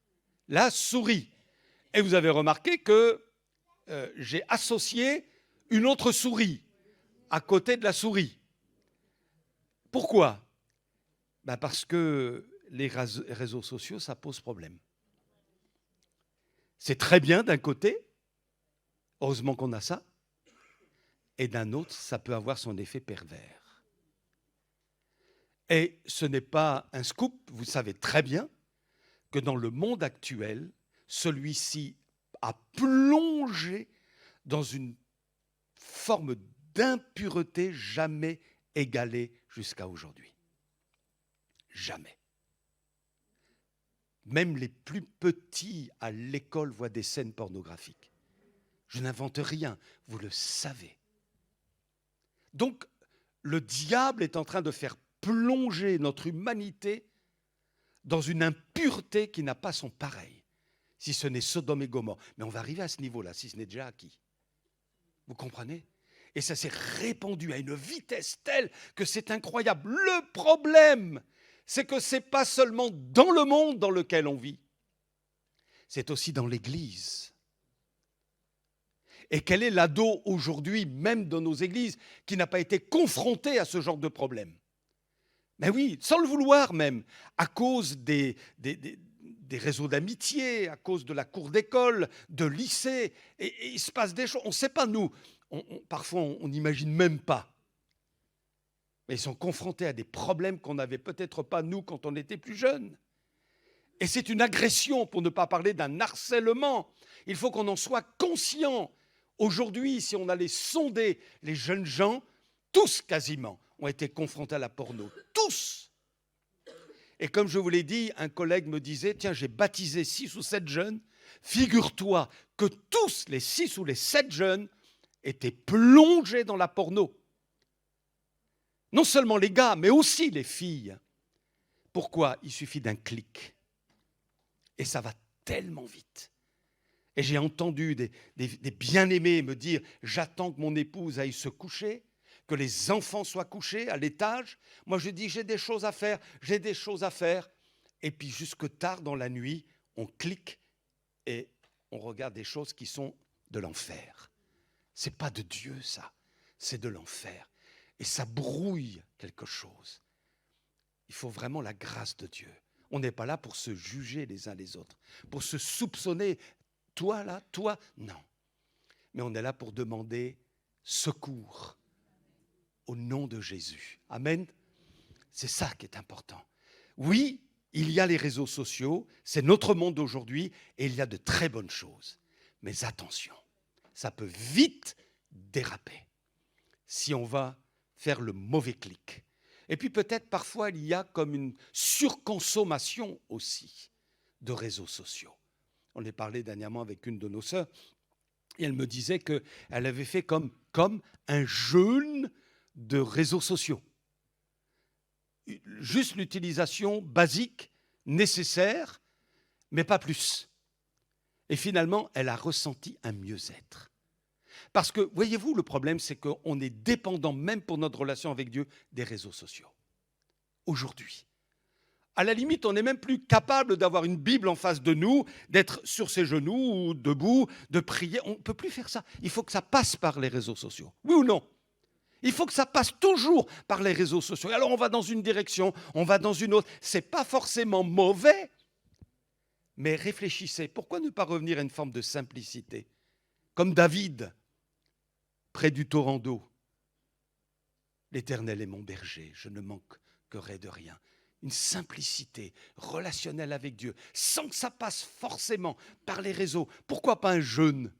la souris. Et vous avez remarqué que j'ai associé une autre souris à côté de la souris. Pourquoi? Ben parce que les réseaux sociaux, ça pose problème. C'est très bien d'un côté, heureusement qu'on a ça, et d'un autre, ça peut avoir son effet pervers. Et ce n'est pas un scoop, vous savez très bien que dans le monde actuel, celui-ci a plongé dans une forme d'impureté jamais égalée jusqu'à aujourd'hui. Jamais. Même les plus petits à l'école voient des scènes pornographiques. Je n'invente rien, vous le savez. Donc, le diable est en train de faire plonger notre humanité dans une impureté qui n'a pas son pareil, si ce n'est Sodome et Gomorrhe. Mais on va arriver à ce niveau-là, si ce n'est déjà acquis. Vous comprenez? Et ça s'est répandu à une vitesse telle que c'est incroyable. Le problème, c'est que ce n'est pas seulement dans le monde dans lequel on vit, c'est aussi dans l'Église. Et quel est l'ado aujourd'hui, même dans nos églises, qui n'a pas été confronté à ce genre de problème? Mais oui, sans le vouloir même, à cause des des réseaux d'amitié, à cause de la cour d'école, de lycée. Et il se passe des choses. On ne sait pas, nous. Parfois, on n'imagine même pas. Mais ils sont confrontés à des problèmes qu'on n'avait peut-être pas, nous, quand on était plus jeunes. Et c'est une agression, pour ne pas parler d'un harcèlement. Il faut qu'on en soit conscient. Aujourd'hui, si on allait sonder les jeunes gens, tous quasiment ont été confrontés à la porno. Tous. Et comme je vous l'ai dit, un collègue me disait, tiens, j'ai baptisé 6 ou 7 jeunes. Figure-toi que tous les 6 ou les 7 jeunes étaient plongés dans la porno. Non seulement les gars, mais aussi les filles. Pourquoi? Il suffit d'un clic. Et ça va tellement vite. Et j'ai entendu des bien-aimés me dire, j'attends que mon épouse aille se coucher, que les enfants soient couchés à l'étage. Moi, je dis, j'ai des choses à faire. Et puis, jusque tard dans la nuit, on clique et on regarde des choses qui sont de l'enfer. Ce n'est pas de Dieu, ça. C'est de l'enfer. Et ça brouille quelque chose. Il faut vraiment la grâce de Dieu. On n'est pas là pour se juger les uns les autres, pour se soupçonner. Toi, là, toi, non. Mais on est là pour demander secours au nom de Jésus. Amen. C'est ça qui est important. Oui, il y a les réseaux sociaux, c'est notre monde d'aujourd'hui, et il y a de très bonnes choses. Mais attention, ça peut vite déraper si on va faire le mauvais clic. Et puis peut-être parfois il y a comme une surconsommation aussi de réseaux sociaux. On a parlé dernièrement avec une de nos sœurs et elle me disait qu'elle avait fait comme un jeûne de réseaux sociaux. Juste l'utilisation basique, nécessaire, mais pas plus. Et finalement, elle a ressenti un mieux-être. Parce que, voyez-vous, le problème, c'est qu'on est dépendant, même pour notre relation avec Dieu, des réseaux sociaux. Aujourd'hui. À la limite, on n'est même plus capable d'avoir une Bible en face de nous, d'être sur ses genoux ou debout, de prier. On ne peut plus faire ça. Il faut que ça passe par les réseaux sociaux. Oui ou non? Il faut que ça passe toujours par les réseaux sociaux. Et alors, on va dans une direction, on va dans une autre. Ce n'est pas forcément mauvais, mais réfléchissez. Pourquoi ne pas revenir à une forme de simplicité? Comme David, près du torrent d'eau. L'Éternel est mon berger, je ne manquerai de rien. Une simplicité relationnelle avec Dieu, sans que ça passe forcément par les réseaux. Pourquoi pas un jeûne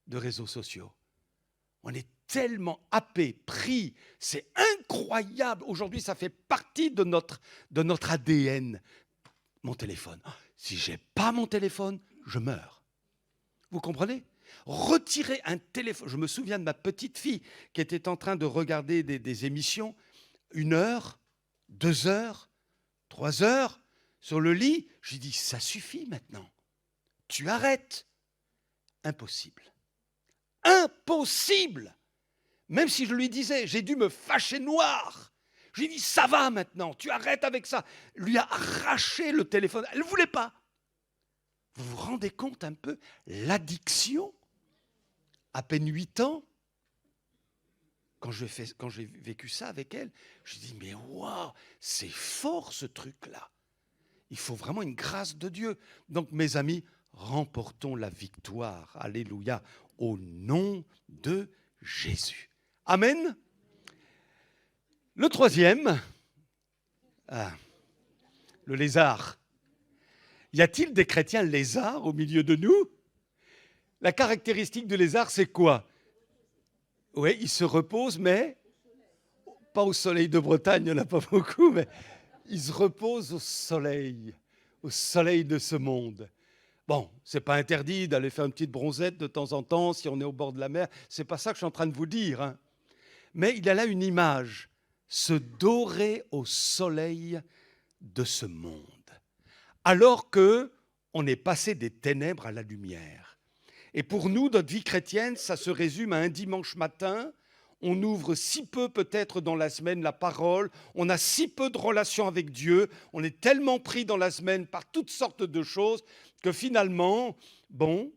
de réseaux sociaux? On est tellement happé, pris, c'est incroyable. Aujourd'hui, ça fait partie de notre ADN. Mon téléphone. Si je n'ai pas mon téléphone, je meurs. Vous comprenez? Retirer un téléphone. Je me souviens de ma petite fille qui était en train de regarder des émissions, 1 heure, 2 heures, 3 heures, sur le lit. J'ai dit, ça suffit maintenant. Tu arrêtes. Impossible. Impossible. Même si je lui disais, j'ai dû me fâcher noir. J'ai dit, ça va maintenant, tu arrêtes avec ça. Lui a arraché le téléphone. Elle ne voulait pas. Vous vous rendez compte un peu l'addiction? À peine 8 ans, quand j'ai vécu ça avec elle, je dis, mais waouh, c'est fort ce truc-là. Il faut vraiment une grâce de Dieu. Donc, mes amis, remportons la victoire. Alléluia. Au nom de Jésus. Amen. Le troisième, le lézard. Y a-t-il des chrétiens lézards au milieu de nous? La caractéristique du lézard, c'est quoi? Oui, il se repose, mais pas au soleil de Bretagne, il n'y en a pas beaucoup, mais il se repose au soleil de ce monde. Bon, ce n'est pas interdit d'aller faire une petite bronzette de temps en temps si on est au bord de la mer, ce n'est pas ça que je suis en train de vous dire. Hein. Mais il y a là une image, se dorer au soleil de ce monde. Alors qu'on est passé des ténèbres à la lumière. Et pour nous, notre vie chrétienne, ça se résume à un dimanche matin. On ouvre si peu peut-être dans la semaine la parole. On a si peu de relations avec Dieu. On est tellement pris dans la semaine par toutes sortes de choses que finalement, bon,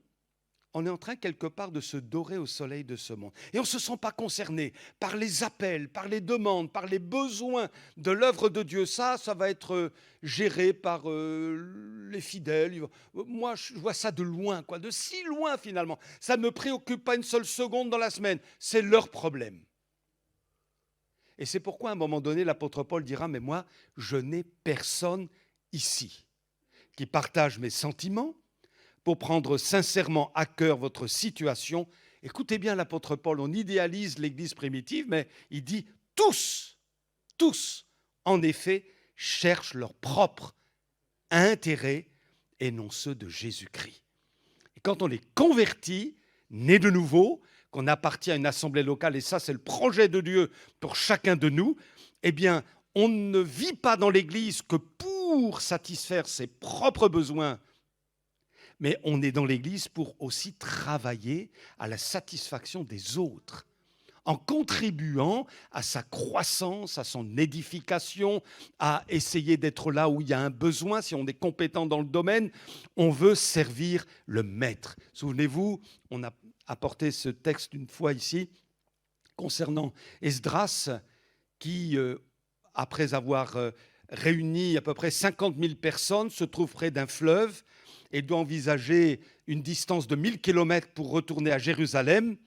on est en train quelque part de se dorer au soleil de ce monde. Et on ne se sent pas concerné par les appels, par les demandes, par les besoins de l'œuvre de Dieu. Ça va être géré par les fidèles. Moi, je vois ça de loin, de si loin finalement. Ça ne me préoccupe pas une seule seconde dans la semaine. C'est leur problème. Et c'est pourquoi à un moment donné, l'apôtre Paul dira, mais moi, je n'ai personne ici qui partage mes sentiments, pour prendre sincèrement à cœur votre situation. Écoutez bien l'apôtre Paul, on idéalise l'Église primitive, mais il dit tous, en effet, cherchent leur propre intérêt et non ceux de Jésus-Christ. Et quand on est converti, né de nouveau, qu'on appartient à une assemblée locale, et ça c'est le projet de Dieu pour chacun de nous, eh bien, on ne vit pas dans l'Église que pour satisfaire ses propres besoins, mais on est dans l'Église pour aussi travailler à la satisfaction des autres, en contribuant à sa croissance, à son édification, à essayer d'être là où il y a un besoin. Si on est compétent dans le domaine, on veut servir le maître. Souvenez-vous, on a apporté ce texte une fois ici, concernant Esdras, qui, après avoir réuni à peu près 50 000 personnes, se trouve près d'un fleuve, et doit envisager une distance de 1000 km pour retourner à Jérusalem.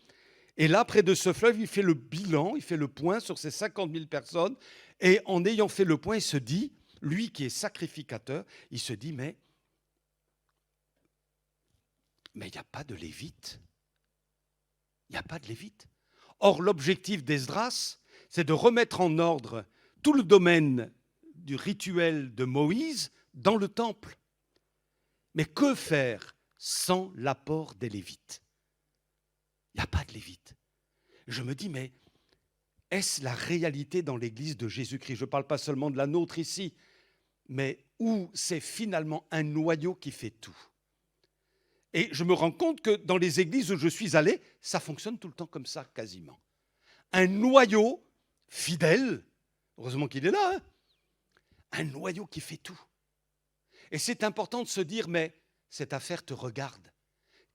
Et là, près de ce fleuve, il fait le bilan, il fait le point sur ces 50 000 personnes. Et en ayant fait le point, il se dit, lui qui est sacrificateur, il se dit, mais il n'y a pas de Lévite. Il n'y a pas de Lévite. Or, l'objectif d'Esdras, c'est de remettre en ordre tout le domaine du rituel de Moïse dans le temple. Mais que faire sans l'apport des Lévites? Il n'y a pas de Lévites. Je me dis, mais est-ce la réalité dans l'Église de Jésus-Christ? Je ne parle pas seulement de la nôtre ici, mais où c'est finalement un noyau qui fait tout. Et je me rends compte que dans les églises où je suis allé, ça fonctionne tout le temps comme ça, quasiment. Un noyau fidèle, heureusement qu'il est là, hein, un noyau qui fait tout. Et c'est important de se dire, mais cette affaire te regarde.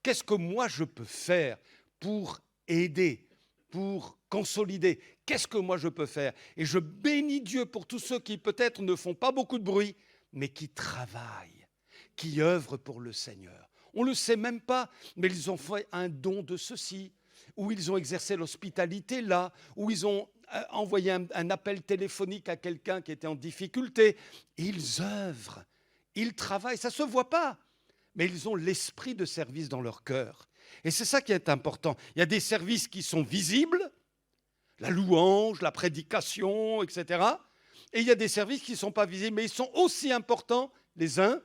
Qu'est-ce que moi je peux faire pour aider, pour consolider? Qu'est-ce que moi je peux faire? Et je bénis Dieu pour tous ceux qui peut-être ne font pas beaucoup de bruit, mais qui travaillent, qui œuvrent pour le Seigneur. On ne le sait même pas, mais ils ont fait un don de ceci, ou ils ont exercé l'hospitalité là, ou ils ont envoyé un appel téléphonique à quelqu'un qui était en difficulté. Ils œuvrent. Ils travaillent, ça ne se voit pas, mais ils ont l'esprit de service dans leur cœur. Et c'est ça qui est important. Il y a des services qui sont visibles, la louange, la prédication, etc. Et il y a des services qui ne sont pas visibles, mais ils sont aussi importants les uns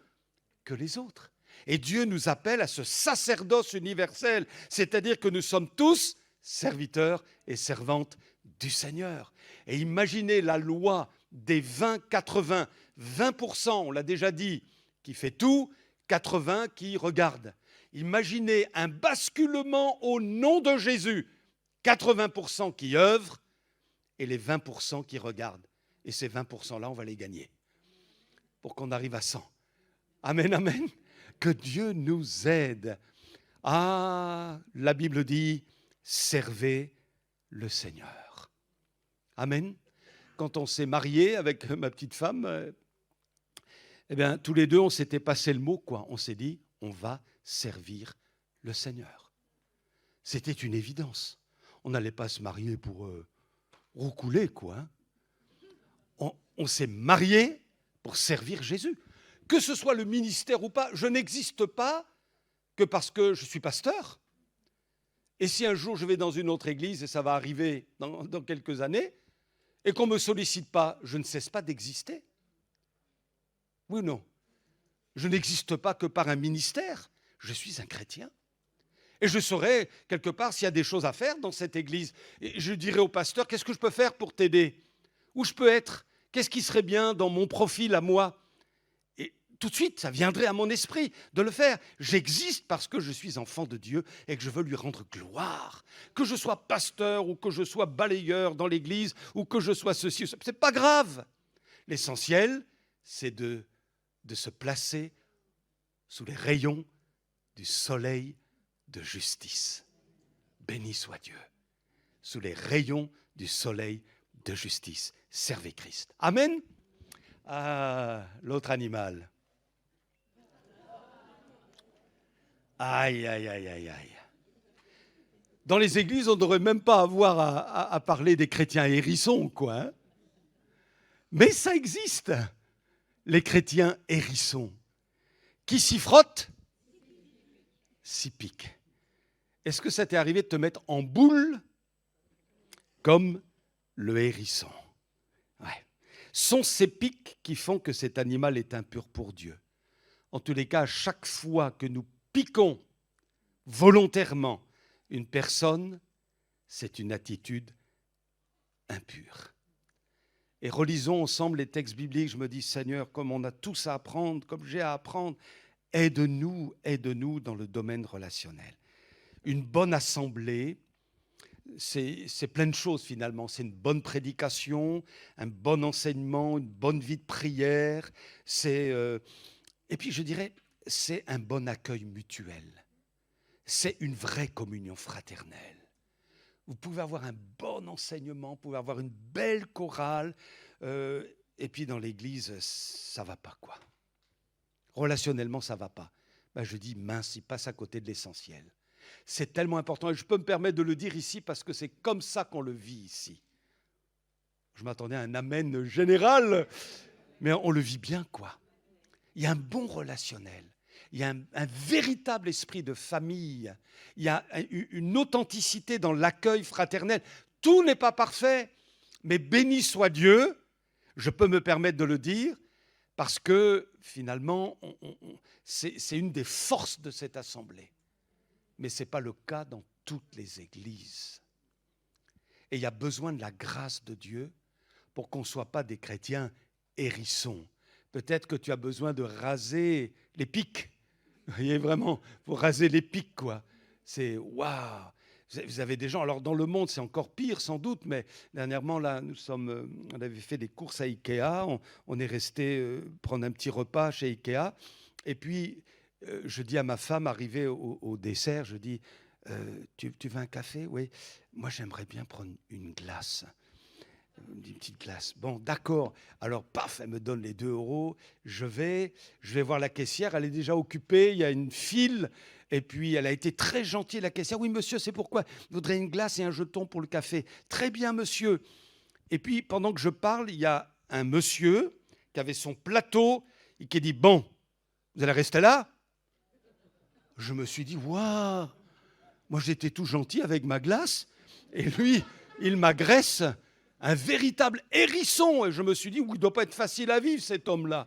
que les autres. Et Dieu nous appelle à ce sacerdoce universel, c'est-à-dire que nous sommes tous serviteurs et servantes du Seigneur. Et imaginez la loi des 20-80, 20%, on l'a déjà dit, qui fait tout, 80% qui regarde. Imaginez un basculement au nom de Jésus, 80% qui œuvrent et les 20% qui regardent. Et ces 20%-là, on va les gagner pour qu'on arrive à 100. Amen, amen. Que Dieu nous aide. Ah, la Bible dit, servez le Seigneur. Amen. Quand on s'est mariés avec ma petite femme, eh bien, tous les deux, on s'était passé le mot, quoi. On s'est dit, on va servir le Seigneur. C'était une évidence. On n'allait pas se marier pour roucouler, quoi. On s'est mariés pour servir Jésus. Que ce soit le ministère ou pas, je n'existe pas que parce que je suis pasteur. Et si un jour je vais dans une autre église, et ça va arriver dans quelques années, et qu'on ne me sollicite pas, je ne cesse pas d'exister. Oui ou non? Je n'existe pas que par un ministère, je suis un chrétien. Et je saurais, quelque part, s'il y a des choses à faire dans cette église. Et je dirais au pasteur, qu'est-ce que je peux faire pour t'aider? Où je peux être? Qu'est-ce qui serait bien dans mon profil à moi? Et tout de suite, ça viendrait à mon esprit de le faire. J'existe parce que je suis enfant de Dieu et que je veux lui rendre gloire. Que je sois pasteur ou que je sois balayeur dans l'église ou que je sois ceci, c'est pas grave. L'essentiel, c'est de se placer sous les rayons du soleil de justice. Béni soit Dieu. Sous les rayons du soleil de justice, servez Christ. Amen. Ah, l'autre animal. Aïe, aïe, aïe, aïe, aïe. Dans les églises, on ne devrait même pas avoir à parler des chrétiens hérissons, quoi. Hein. Mais ça existe, les chrétiens hérissons. Qui s'y frottent, s'y piquent. Est-ce que ça t'est arrivé de te mettre en boule comme le hérisson? Ouais. Sont ces pics qui font que cet animal est impur pour Dieu. En tous les cas, à chaque fois que nous piquons volontairement une personne, c'est une attitude impure. Et relisons ensemble les textes bibliques. Je me dis, Seigneur, comme on a tous à apprendre, comme j'ai à apprendre, aide-nous dans le domaine relationnel. Une bonne assemblée, c'est plein de choses finalement. C'est une bonne prédication, un bon enseignement, une bonne vie de prière. Et puis je dirais, c'est un bon accueil mutuel. C'est une vraie communion fraternelle. Vous pouvez avoir un bon enseignement, vous pouvez avoir une belle chorale, et puis dans l'église, ça ne va pas, quoi. Relationnellement, ça ne va pas. Ben, je dis, mince, il passe à côté de l'essentiel. C'est tellement important, et je peux me permettre de le dire ici parce que c'est comme ça qu'on le vit ici. Je m'attendais à un amen général, mais on le vit bien, quoi. Il y a un bon relationnel. Il y a un véritable esprit de famille. Il y a une authenticité dans l'accueil fraternel. Tout n'est pas parfait, mais béni soit Dieu, je peux me permettre de le dire, parce que finalement, c'est une des forces de cette assemblée. Mais ce n'est pas le cas dans toutes les églises. Et il y a besoin de la grâce de Dieu pour qu'on ne soit pas des chrétiens hérissons. Peut-être que tu as besoin de raser les pics. Vous voyez, vraiment, pour raser les pics, quoi. C'est waouh. Vous avez des gens, alors dans le monde, c'est encore pire sans doute, mais dernièrement, là, on avait fait des courses à Ikea, on est resté prendre un petit repas chez Ikea, et puis je dis à ma femme, arrivée au dessert, je dis, tu veux un café? Oui. Moi, j'aimerais bien prendre une glace. Une petite glace. Bon, d'accord. Alors, paf, elle me donne les 2 €. Je vais voir la caissière. Elle est déjà occupée. Il y a une file. Et puis, elle a été très gentille, la caissière. Oui, monsieur, c'est pourquoi je voudrais une glace et un jeton pour le café. Très bien, monsieur. Et puis, pendant que je parle, il y a un monsieur qui avait son plateau et qui dit, bon, vous allez rester là? Je me suis dit, waouh, moi, j'étais tout gentil avec ma glace. Et lui, il m'agresse. Un véritable hérisson. Et je me suis dit, il ne doit pas être facile à vivre, cet homme-là.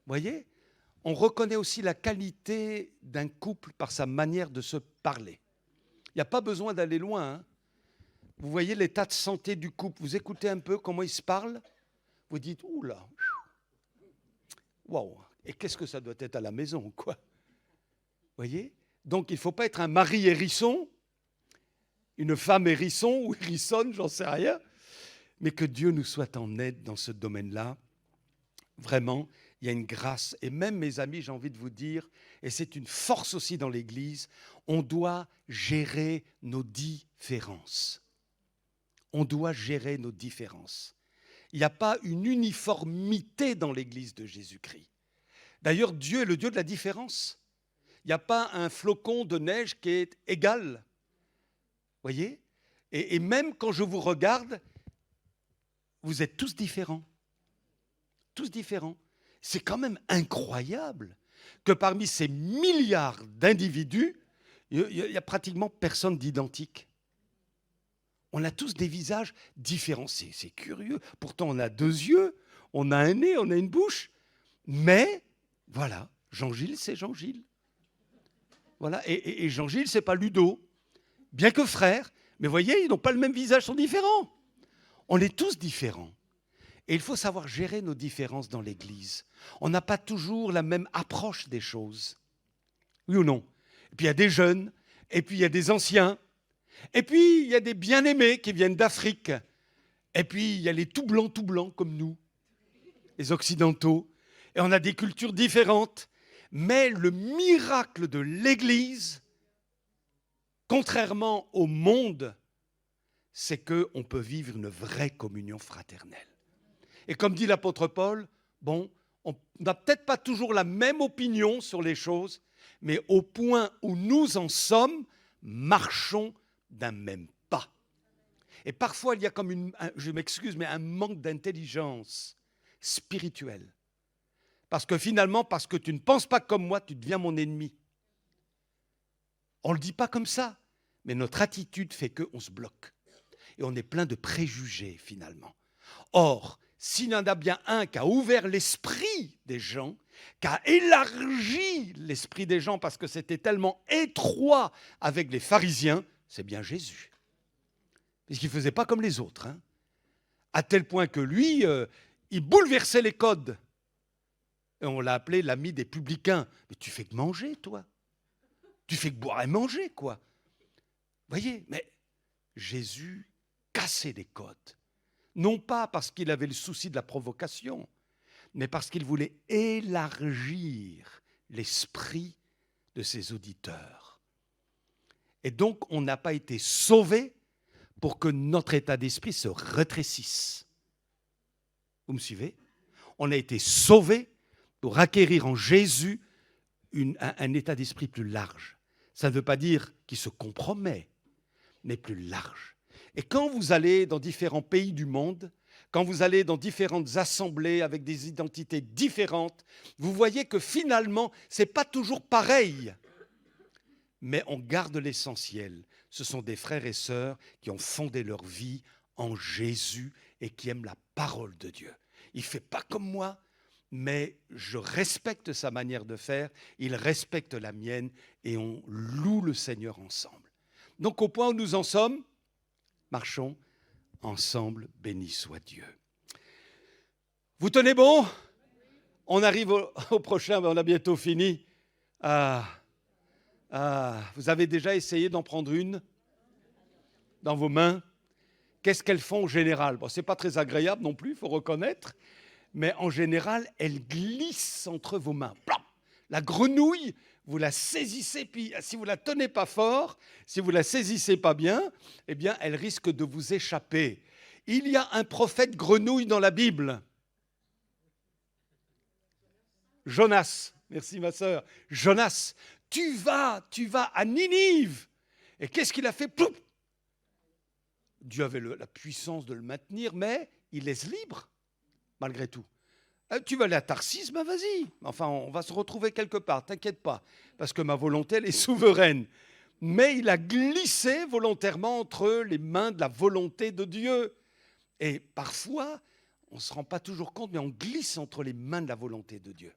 Vous voyez, on reconnaît aussi la qualité d'un couple par sa manière de se parler. Il n'y a pas besoin d'aller loin. Hein. Vous voyez l'état de santé du couple. Vous écoutez un peu comment ils se parlent. Vous dites, oula, waouh, et qu'est-ce que ça doit être à la maison, quoi. Vous voyez? Donc, il ne faut pas être un mari hérisson, une femme hérisson ou hérissonne, j'en sais rien. Mais que Dieu nous soit en aide dans ce domaine-là. Vraiment, il y a une grâce. Et même, mes amis, j'ai envie de vous dire, et c'est une force aussi dans l'Église, on doit gérer nos différences. On doit gérer nos différences. Il n'y a pas une uniformité dans l'Église de Jésus-Christ. D'ailleurs, Dieu est le Dieu de la différence. Il n'y a pas un flocon de neige qui est égal. Vous voyez ? Et même quand je vous regarde, vous êtes tous différents. Tous différents. C'est quand même incroyable que parmi ces milliards d'individus, il n'y a pratiquement personne d'identique. On a tous des visages différents. C'est curieux. Pourtant, on a 2 yeux, on a un nez, on a une bouche. Mais, voilà, Jean-Gilles, c'est Jean-Gilles. Voilà. Et Jean-Gilles, c'est pas Ludo. Bien que frères. Mais vous voyez, ils n'ont pas le même visage, ils sont différents. On est tous différents. Et il faut savoir gérer nos différences dans l'Église. On n'a pas toujours la même approche des choses. Oui ou non? Et puis il y a des jeunes, et puis il y a des anciens, et puis il y a des bien-aimés qui viennent d'Afrique, et puis il y a les tout blancs comme nous, les Occidentaux. Et on a des cultures différentes. Mais le miracle de l'Église, contrairement au monde, c'est qu'on peut vivre une vraie communion fraternelle. Et comme dit l'apôtre Paul, bon, on n'a peut-être pas toujours la même opinion sur les choses, mais au point où nous en sommes, marchons d'un même pas. Et parfois, il y a comme je m'excuse, mais un manque d'intelligence spirituelle. Parce que finalement, parce que tu ne penses pas comme moi, tu deviens mon ennemi. On ne le dit pas comme ça, mais notre attitude fait qu'on se bloque. Et on est plein de préjugés, finalement. Or, s'il y en a bien un qui a ouvert l'esprit des gens, qui a élargi l'esprit des gens parce que c'était tellement étroit avec les pharisiens, c'est bien Jésus. Parce qu'il ne faisait pas comme les autres. Hein. À tel point que lui, il bouleversait les codes. Et on l'a appelé l'ami des publicains. Mais tu fais que manger, toi. Tu fais que boire et manger, quoi. Voyez, mais Jésus cassait les codes. Non pas parce qu'il avait le souci de la provocation, mais parce qu'il voulait élargir l'esprit de ses auditeurs. Et donc, on n'a pas été sauvés pour que notre état d'esprit se rétrécisse. Vous me suivez? On a été sauvés pour acquérir en Jésus un état d'esprit plus large. Ça ne veut pas dire qu'il se compromet, mais plus large. Et quand vous allez dans différents pays du monde, quand vous allez dans différentes assemblées avec des identités différentes, vous voyez que finalement, ce n'est pas toujours pareil. Mais on garde l'essentiel. Ce sont des frères et sœurs qui ont fondé leur vie en Jésus et qui aiment la parole de Dieu. Il ne fait pas comme moi, mais je respecte sa manière de faire, il respecte la mienne et on loue le Seigneur ensemble. Donc au point où nous en sommes, marchons ensemble, béni soit Dieu. Vous tenez bon? On arrive au prochain, mais on a bientôt fini. Vous avez déjà essayé d'en prendre une dans vos mains? Qu'est-ce qu'elles font en général? Bon, ce n'est pas très agréable non plus, il faut reconnaître, mais en général, elles glissent entre vos mains. Plop. La grenouille, vous la saisissez, puis si vous ne la tenez pas fort, si vous ne la saisissez pas bien, eh bien, elle risque de vous échapper. Il y a un prophète grenouille dans la Bible. Jonas, merci ma sœur. Jonas, tu vas à Ninive. Et qu'est-ce qu'il a fait? Ploup. Dieu avait la puissance de le maintenir, mais il laisse libre, malgré tout. Tu vas aller à Tarsis, ben vas-y. Enfin, on va se retrouver quelque part, t'inquiète pas, parce que ma volonté, elle est souveraine. Mais il a glissé volontairement entre les mains de la volonté de Dieu. Et parfois, on ne se rend pas toujours compte, mais on glisse entre les mains de la volonté de Dieu.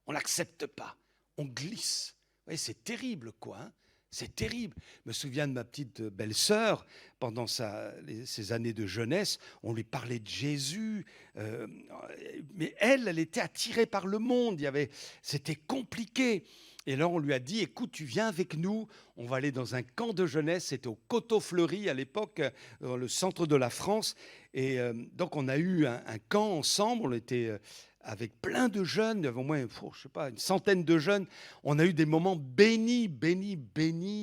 On n'accepte pas, on glisse. Vous voyez, c'est terrible, quoi. Hein. C'est terrible. Je me souviens de ma petite belle-sœur, pendant ses années de jeunesse, on lui parlait de Jésus, mais elle était attirée par le monde, c'était compliqué. Et là, on lui a dit, écoute, tu viens avec nous, on va aller dans un camp de jeunesse, c'était au Coteau-Fleury à l'époque, dans le centre de la France. Et donc, on a eu un camp ensemble, on était avec plein de jeunes, il y avait au moins, je sais pas, une centaine de jeunes. On a eu des moments bénis,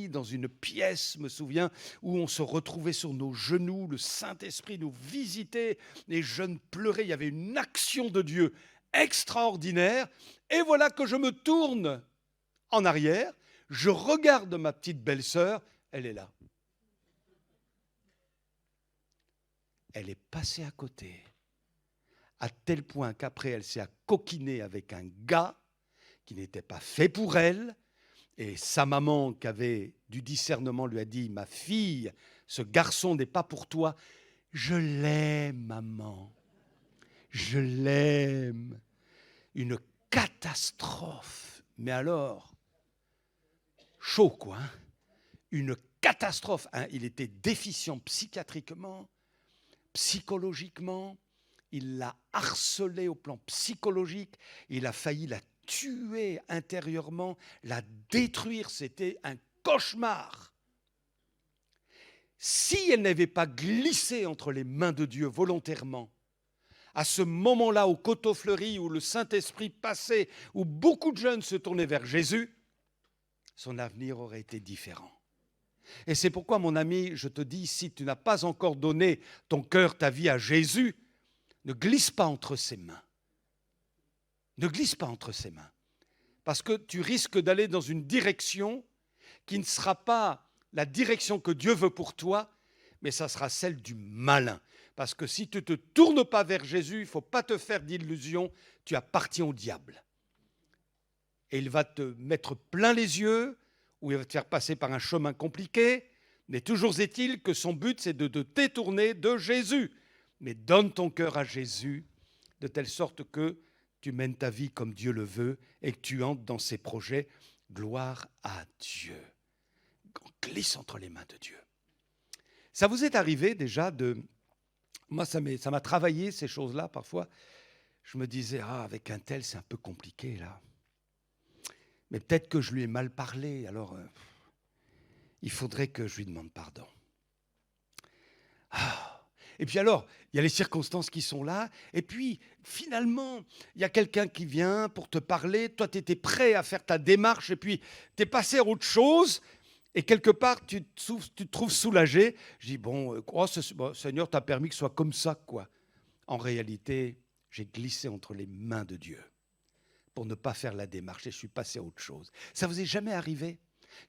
dans une pièce, je me souviens, où on se retrouvait sur nos genoux, le Saint-Esprit nous visitait, les jeunes pleuraient, il y avait une action de Dieu extraordinaire. Et voilà que je me tourne en arrière, je regarde ma petite belle-sœur, elle est là. Elle est passée à côté. À tel point qu'après, elle s'est coquinée avec un gars qui n'était pas fait pour elle. Et sa maman, qui avait du discernement, lui a dit, ma fille, ce garçon n'est pas pour toi. Je l'aime, maman. Je l'aime. Une catastrophe. Mais alors, chaud quoi. Hein, une catastrophe. Hein, il était déficient psychiatriquement, psychologiquement. Il l'a harcelée au plan psychologique, il a failli la tuer intérieurement, la détruire, c'était un cauchemar. Si elle n'avait pas glissé entre les mains de Dieu volontairement, à ce moment-là au Coteau-Fleury où le Saint-Esprit passait, où beaucoup de jeunes se tournaient vers Jésus, son avenir aurait été différent. Et c'est pourquoi, mon ami, je te dis, si tu n'as pas encore donné ton cœur, ta vie à Jésus, ne glisse pas entre ses mains. Ne glisse pas entre ses mains. Parce que tu risques d'aller dans une direction qui ne sera pas la direction que Dieu veut pour toi, mais ça sera celle du malin. Parce que si tu ne te tournes pas vers Jésus, il ne faut pas te faire d'illusions, tu appartiens au diable. Et il va te mettre plein les yeux, ou il va te faire passer par un chemin compliqué, mais toujours est-il que son but, c'est de te détourner de Jésus. Mais donne ton cœur à Jésus, de telle sorte que tu mènes ta vie comme Dieu le veut et que tu entres dans ses projets. Gloire à Dieu. On glisse entre les mains de Dieu. Ça vous est arrivé déjà de... Moi, ça m'a travaillé ces choses-là parfois. Je me disais, avec un tel, c'est un peu compliqué là. Mais peut-être que je lui ai mal parlé, alors il faudrait que je lui demande pardon. Et puis alors, il y a les circonstances qui sont là, et puis finalement, il y a quelqu'un qui vient pour te parler, toi tu étais prêt à faire ta démarche, et puis tu es passé à autre chose, et quelque part tu te trouves soulagé. Je dis, bon, Seigneur, tu as permis que ce soit comme ça, quoi. En réalité, j'ai glissé entre les mains de Dieu pour ne pas faire la démarche, et je suis passé à autre chose. Ça vous est jamais arrivé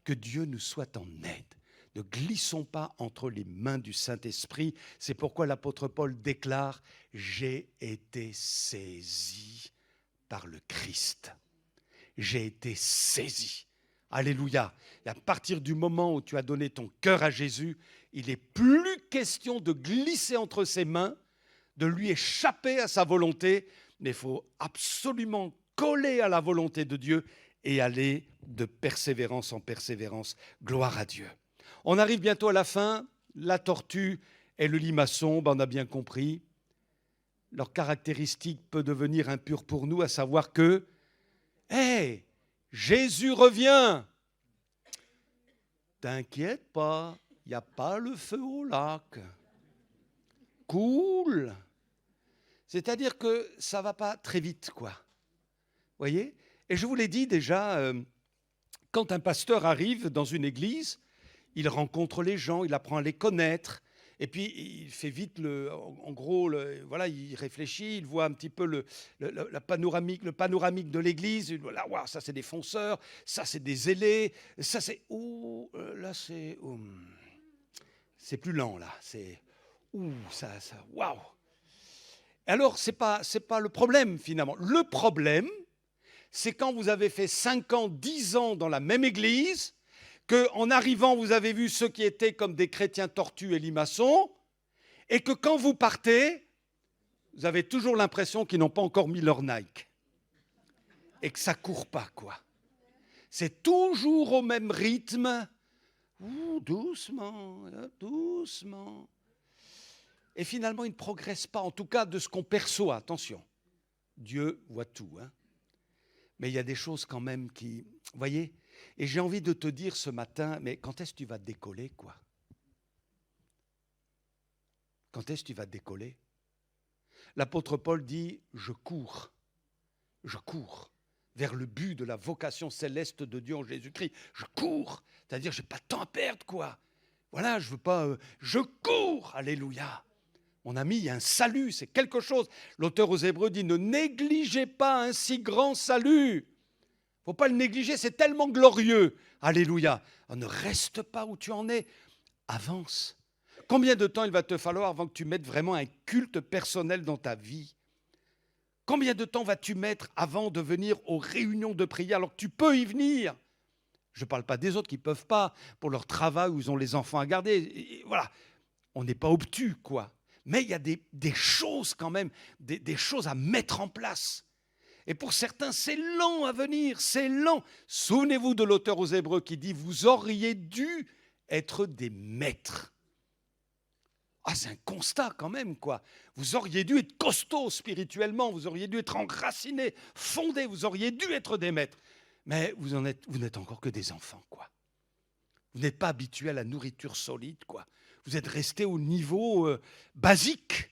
que Dieu nous soit en aide? Ne glissons pas entre les mains du Saint-Esprit. C'est pourquoi l'apôtre Paul déclare « J'ai été saisi par le Christ. » J'ai été saisi. Alléluia. Et à partir du moment où tu as donné ton cœur à Jésus, il n'est plus question de glisser entre ses mains, de lui échapper à sa volonté, mais il faut absolument coller à la volonté de Dieu et aller de persévérance en persévérance. Gloire à Dieu. On arrive bientôt à la fin. La tortue et le limaçon, on a bien compris. Leur caractéristique peut devenir impure pour nous, à savoir que, Jésus revient. T'inquiète pas, il n'y a pas le feu au lac. Cool. C'est-à-dire que ça ne va pas très vite, quoi. Vous voyez ? Et je vous l'ai dit déjà, quand un pasteur arrive dans une église, il rencontre les gens, il apprend à les connaître, et puis il fait vite, voilà, il réfléchit, il voit un petit peu le panoramique de l'église. Là, wow, ça c'est des fonceurs, ça c'est des ailés, ça c'est... là c'est plus lent, là. C'est... Waouh. Alors, c'est pas le problème, finalement. Le problème, c'est quand vous avez fait 5 ans, 10 ans dans la même église, qu'en arrivant, vous avez vu ceux qui étaient comme des chrétiens tortues et limaçons, et que quand vous partez, vous avez toujours l'impression qu'ils n'ont pas encore mis leur Nike. Et que ça ne court pas, quoi. C'est toujours au même rythme. Doucement, doucement. Et finalement, ils ne progressent pas, en tout cas de ce qu'on perçoit. Attention, Dieu voit tout, hein. Mais il y a des choses quand même qui... Vous voyez ? Et j'ai envie de te dire ce matin, mais quand est-ce que tu vas décoller, quoi ? Quand est-ce que tu vas décoller ? L'apôtre Paul dit, je cours vers le but de la vocation céleste de Dieu en Jésus-Christ. Je cours, c'est-à-dire je n'ai pas de temps à perdre, quoi. Voilà, je veux pas... je cours, alléluia. Mon ami, il y a un salut, c'est quelque chose. L'auteur aux Hébreux dit, ne négligez pas un si grand salut. Il ne faut pas le négliger, c'est tellement glorieux. Alléluia. Alors, ne reste pas où tu en es. Avance. Combien de temps il va te falloir avant que tu mettes vraiment un culte personnel dans ta vie ? Combien de temps vas-tu mettre avant de venir aux réunions de prière alors que tu peux y venir ? Je ne parle pas des autres qui ne peuvent pas pour leur travail où ils ont les enfants à garder. Et voilà. On n'est pas obtus, quoi. Mais il y a des choses quand même, des choses à mettre en place. Et pour certains, c'est lent à venir, c'est lent. Souvenez-vous de l'auteur aux Hébreux qui dit « Vous auriez dû être des maîtres ». C'est un constat quand même, quoi. Vous auriez dû être costaud spirituellement, vous auriez dû être enraciné, fondé, vous auriez dû être des maîtres. Mais vous n'êtes encore que des enfants, quoi. Vous n'êtes pas habitués à la nourriture solide, quoi. Vous êtes restés au niveau basique.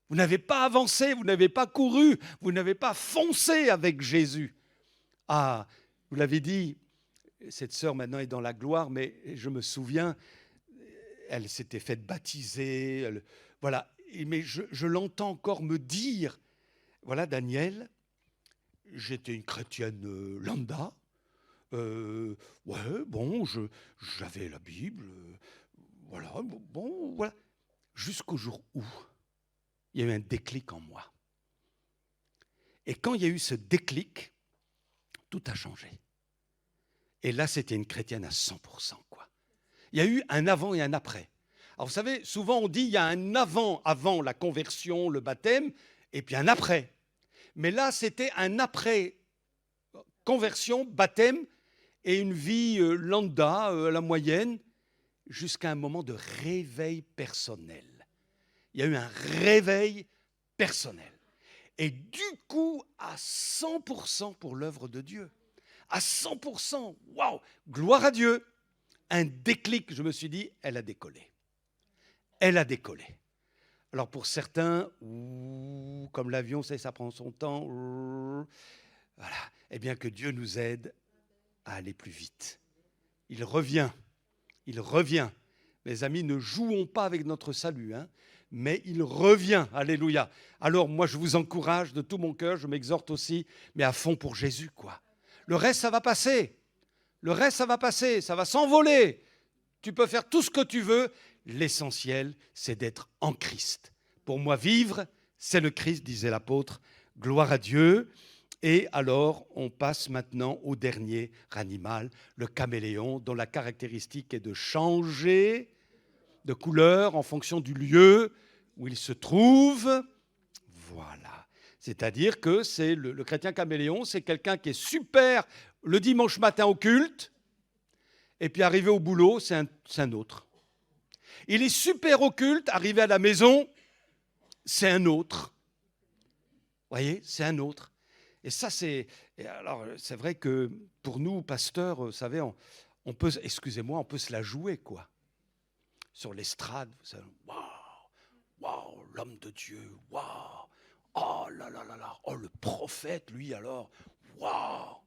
Vous n'avez pas avancé, vous n'avez pas couru, vous n'avez pas foncé avec Jésus. Vous l'avez dit, Cette sœur maintenant est dans la gloire, mais je me souviens, elle s'était faite baptiser. Voilà. Mais je l'entends encore me dire, voilà, Daniel, j'étais une chrétienne lambda. Ouais, bon, j'avais la Bible. Voilà, bon, voilà. Jusqu'au jour où il y a eu un déclic en moi. Et quand il y a eu ce déclic, tout a changé. Et là, c'était une chrétienne à 100%, quoi. Il y a eu un avant et un après. Alors, vous savez, souvent on dit il y a un avant la conversion, le baptême, et puis un après. Mais là, c'était un après conversion, baptême, et une vie lambda, la moyenne, jusqu'à un moment de réveil personnel. Il y a eu un réveil personnel. Et du coup, à 100% pour l'œuvre de Dieu. À 100%, waouh, gloire à Dieu. Un déclic, je me suis dit, elle a décollé. Elle a décollé. Alors pour certains, comme l'avion, ça prend son temps. Voilà. Eh bien que Dieu nous aide à aller plus vite. Il revient. Il revient. Mes amis, ne jouons pas avec notre salut, hein, mais il revient. Alléluia. Alors moi, je vous encourage de tout mon cœur, je m'exhorte aussi, mais à fond pour Jésus, quoi. Le reste, ça va passer. Le reste, ça va passer, ça va s'envoler. Tu peux faire tout ce que tu veux. L'essentiel, c'est d'être en Christ. Pour moi, vivre, c'est le Christ, disait l'apôtre. Gloire à Dieu. Et alors, on passe maintenant au dernier animal, le caméléon, dont la caractéristique est de changer de couleur en fonction du lieu où il se trouve. Voilà. C'est-à-dire que c'est le chrétien caméléon, c'est quelqu'un qui est super le dimanche matin au culte, et puis arrivé au boulot, c'est un autre. Il est super au culte, arrivé à la maison, c'est un autre. Vous voyez, c'est un autre. Et ça, c'est vrai que pour nous, pasteurs, vous savez, on peut, excusez-moi, on peut se la jouer, quoi. Sur l'estrade, vous savez, waouh, l'homme de Dieu, waouh, oh là là là là, oh le prophète, lui alors, waouh.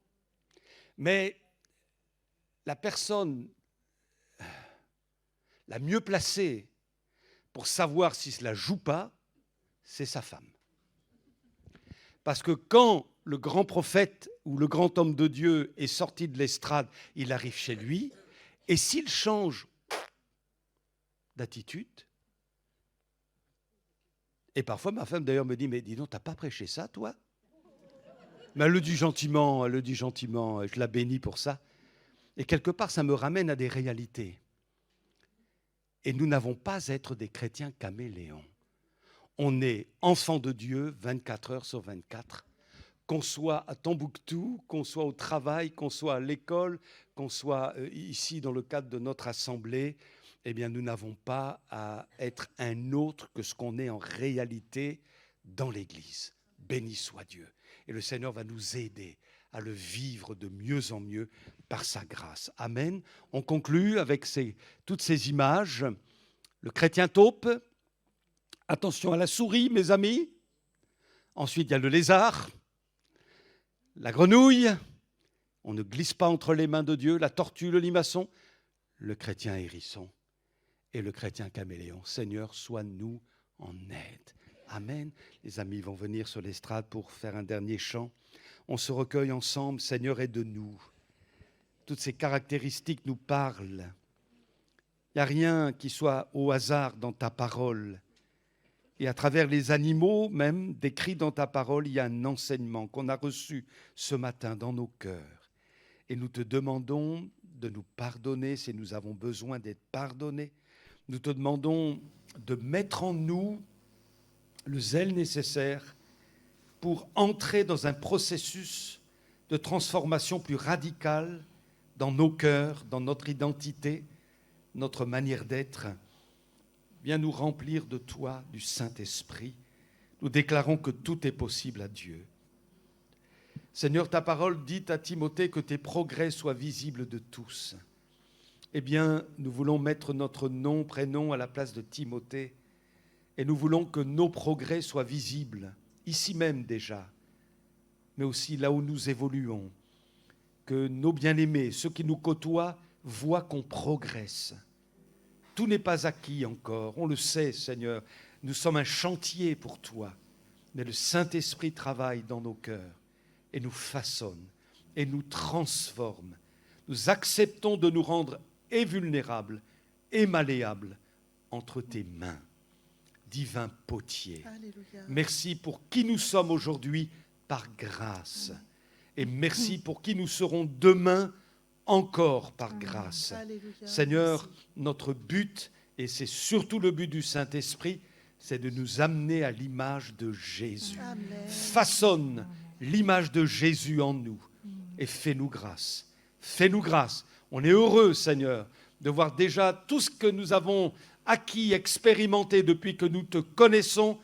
Mais la personne la mieux placée pour savoir si cela joue pas, c'est sa femme. Parce que quand le grand prophète ou le grand homme de Dieu est sorti de l'estrade, il arrive chez lui, et s'il change d'attitude, et parfois ma femme d'ailleurs me dit, mais dis donc, t'as pas prêché ça, toi? Mais elle le dit gentiment, je la bénis pour ça. Et quelque part, ça me ramène à des réalités. Et nous n'avons pas à être des chrétiens caméléons. On est enfants de Dieu 24 heures sur 24, qu'on soit à Tombouctou, qu'on soit au travail, qu'on soit à l'école, qu'on soit ici dans le cadre de notre assemblée, eh bien nous n'avons pas à être un autre que ce qu'on est en réalité dans l'Église. Béni soit Dieu. Et le Seigneur va nous aider à le vivre de mieux en mieux par sa grâce. Amen. On conclut avec toutes ces images. Le chrétien taupe. Attention à la souris, mes amis. Ensuite, il y a le lézard, la grenouille. On ne glisse pas entre les mains de Dieu. La tortue, le limaçon. Le chrétien hérisson et le chrétien caméléon. Seigneur, sois-nous en aide. Amen. Les amis vont venir sur l'estrade pour faire un dernier chant. On se recueille ensemble. Seigneur, aide-nous. Toutes ces caractéristiques nous parlent. Il n'y a rien qui soit au hasard dans ta parole. Et à travers les animaux même décrits dans ta parole, il y a un enseignement qu'on a reçu ce matin dans nos cœurs. Et nous te demandons de nous pardonner si nous avons besoin d'être pardonnés. Nous te demandons de mettre en nous le zèle nécessaire pour entrer dans un processus de transformation plus radical dans nos cœurs, dans notre identité, notre manière d'être. Viens nous remplir de toi, du Saint-Esprit. Nous déclarons que tout est possible à Dieu. Seigneur, ta parole dit à Timothée que tes progrès soient visibles de tous. Eh bien, nous voulons mettre notre nom, prénom à la place de Timothée et nous voulons que nos progrès soient visibles, ici même déjà, mais aussi là où nous évoluons. que nos bien-aimés, ceux qui nous côtoient, voient qu'on progresse. Tout n'est pas acquis encore, on le sait, Seigneur. Nous sommes un chantier pour toi. Mais le Saint-Esprit travaille dans nos cœurs et nous façonne et nous transforme. Nous acceptons de nous rendre et vulnérables et malléables entre tes mains. Divin potier, Alléluia. merci pour qui nous sommes aujourd'hui par grâce. Et merci pour qui nous serons demain encore par grâce. Alléluia. Seigneur, notre but, et c'est surtout le but du Saint-Esprit, c'est de nous amener à l'image de Jésus. Amen. Façonne l'image de Jésus en nous et fais-nous grâce. Fais-nous grâce. On est heureux, Seigneur, de voir déjà tout ce que nous avons acquis, expérimenté depuis que nous te connaissons,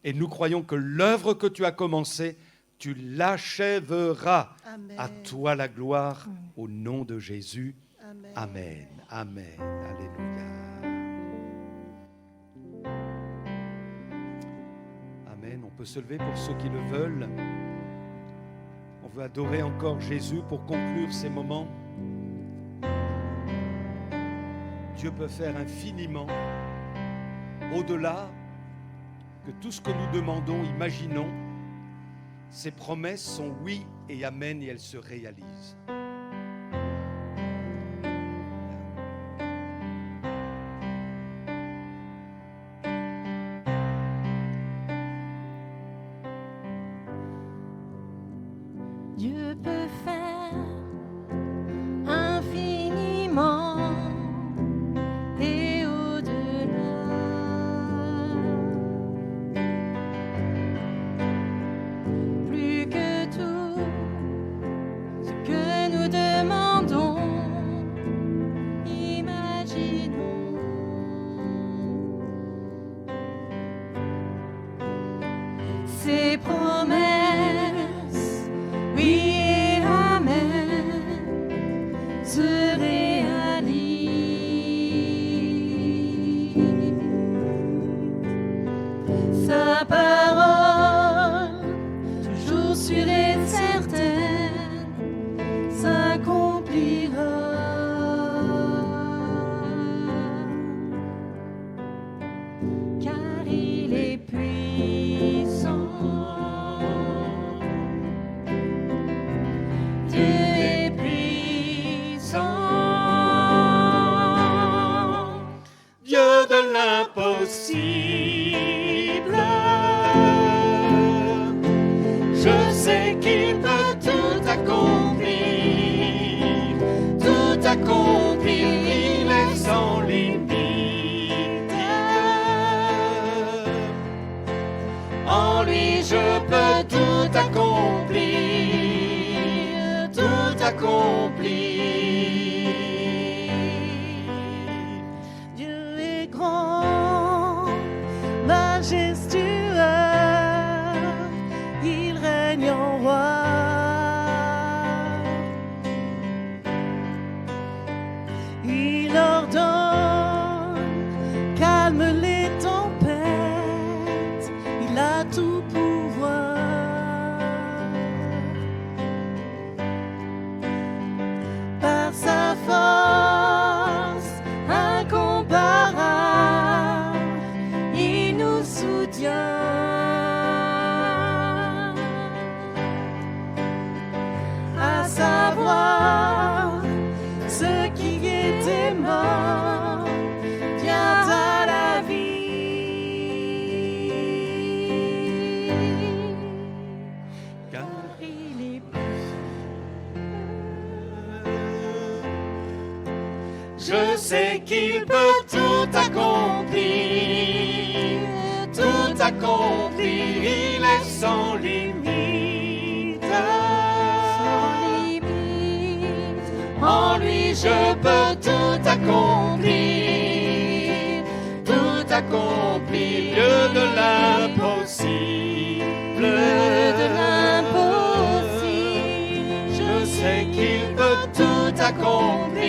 et nous croyons que l'œuvre que tu as commencée, tu l'achèveras. Amen. À toi la gloire, au nom de Jésus. Amen. Amen. Amen. Alléluia. Amen. On peut se lever pour ceux qui le veulent. On veut adorer encore Jésus pour conclure ces moments. Dieu peut faire infiniment, au-delà de tout ce que nous demandons, imaginons. Ses promesses sont oui et amen et elles se réalisent. Dieu peut faire infiniment et au-delà. Plus que tout ce que nous demandons, imaginons. Ses promesses, oui et amen, se réalisent. Sa parole, toujours sûre et certaine, s'accomplira. Car il est puissant. Dieu est puissant. Dieu de l'impossible. Je sais qu'il peut tout accomplir, tout accomplir, il est sans limite. En lui je peux tout accomplir, tout accomplir. Dieu est grand, majestueux, il règne en roi. Il ordonne, calme les tempêtes, il a tout pouvoir. Par sa force incomparable, il nous soutient. À savoir, ce qui était mort vient à la vie. Car Il est Je sais qu'il peut tout accomplir, tout accomplir, il est sans limite. sans limite. En lui je peux tout accomplir, tout accomplir, Dieu de l'impossible. De l'impossible. Je sais qu'il peut tout accomplir,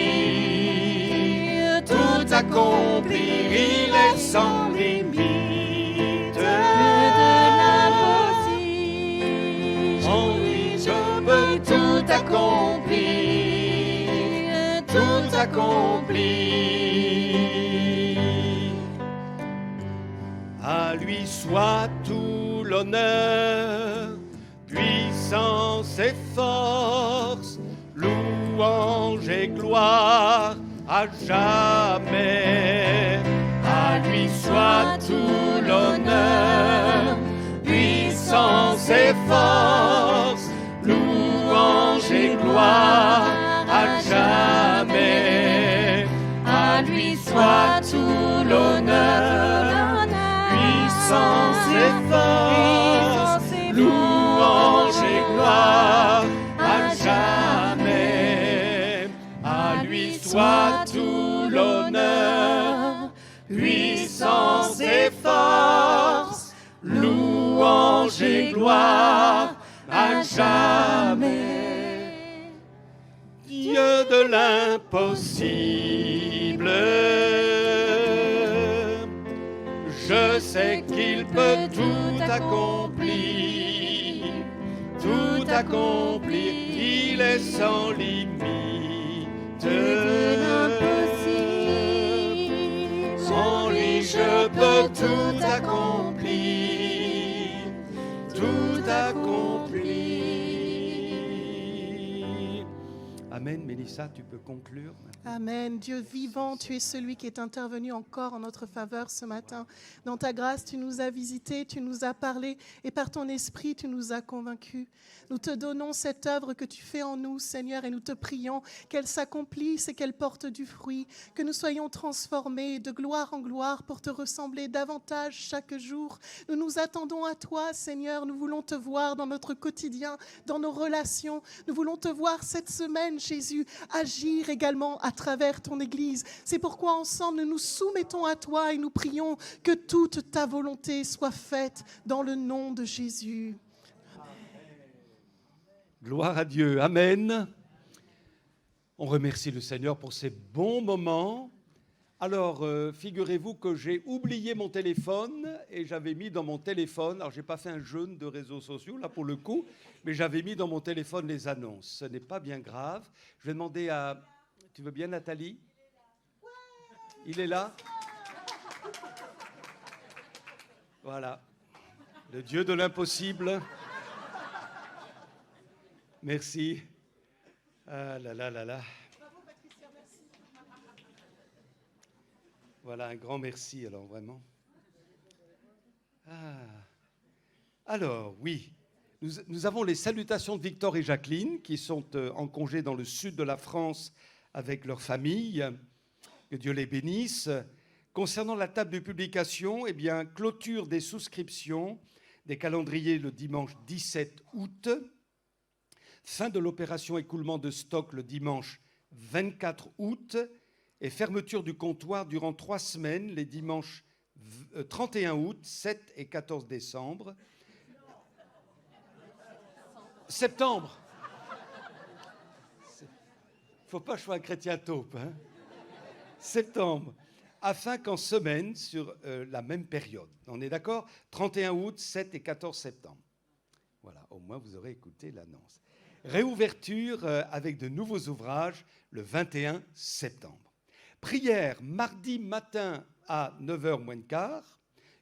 tout accomplir, il est sans limite. De l'impossible. En lui je peux tout accomplir, accompli. À lui soit tout l'honneur, puissance et force, louange et gloire à jamais. À lui soit tout l'honneur, puissance et force, louange et gloire à jamais. À lui soit tout l'honneur, puissance et force, louange et gloire à jamais. À lui soit tout l'honneur, puissance et force, louange et gloire à jamais. Dieu de l'impossible, je sais qu'il peut tout accomplir, tout accomplir, il est sans limite. En lui je peux tout accomplir, tout accomplir. Amen. Mélissa, tu peux conclure maintenant. Amen. Dieu vivant, tu es celui qui est intervenu encore en notre faveur ce matin. Dans ta grâce, tu nous as visités, tu nous as parlé et par ton esprit, tu nous as convaincus. Nous te donnons cette œuvre que tu fais en nous, Seigneur, et nous te prions qu'elle s'accomplisse et qu'elle porte du fruit, que nous soyons transformés de gloire en gloire pour te ressembler davantage chaque jour. Nous nous attendons à toi, Seigneur. Nous voulons te voir dans notre quotidien, dans nos relations. Nous voulons te voir cette semaine, Jésus, agir également à travers ton Église. C'est pourquoi ensemble, nous nous soumettons à toi et nous prions que toute ta volonté soit faite dans le nom de Jésus. Gloire à Dieu. Amen. On remercie le Seigneur pour ces bons moments. Alors, figurez-vous que j'ai oublié mon téléphone et j'avais mis dans mon téléphone, alors je n'ai pas fait un jeûne de réseaux sociaux, là pour le coup, mais j'avais mis dans mon téléphone les annonces. Ce n'est pas bien grave. Je vais demander à... Tu veux bien, Nathalie? Il est là? Voilà. Le Dieu de l'impossible. Merci. Ah là là là là. Voilà, un grand merci, alors, vraiment. Ah. Alors, oui, nous avons les salutations de Victor et Jacqueline, qui sont en congé dans le sud de la France avec leur famille. Que Dieu les bénisse. Concernant la table de publication, eh bien, clôture des souscriptions des calendriers le dimanche 17 août. Fin de l'opération écoulement de stock le dimanche 24 août et fermeture du comptoir durant 3 semaines, les dimanches 31 août, 7 et 14 décembre. Septembre. Il ne faut pas que je sois un chrétien taupe. Hein. Septembre. Afin qu'en semaine, sur la même période. On est d'accord? 31 août, 7 et 14 septembre. Voilà, au moins vous aurez écouté l'annonce. Réouverture avec de nouveaux ouvrages le 21 septembre. Prière mardi matin à 9h moins le quart,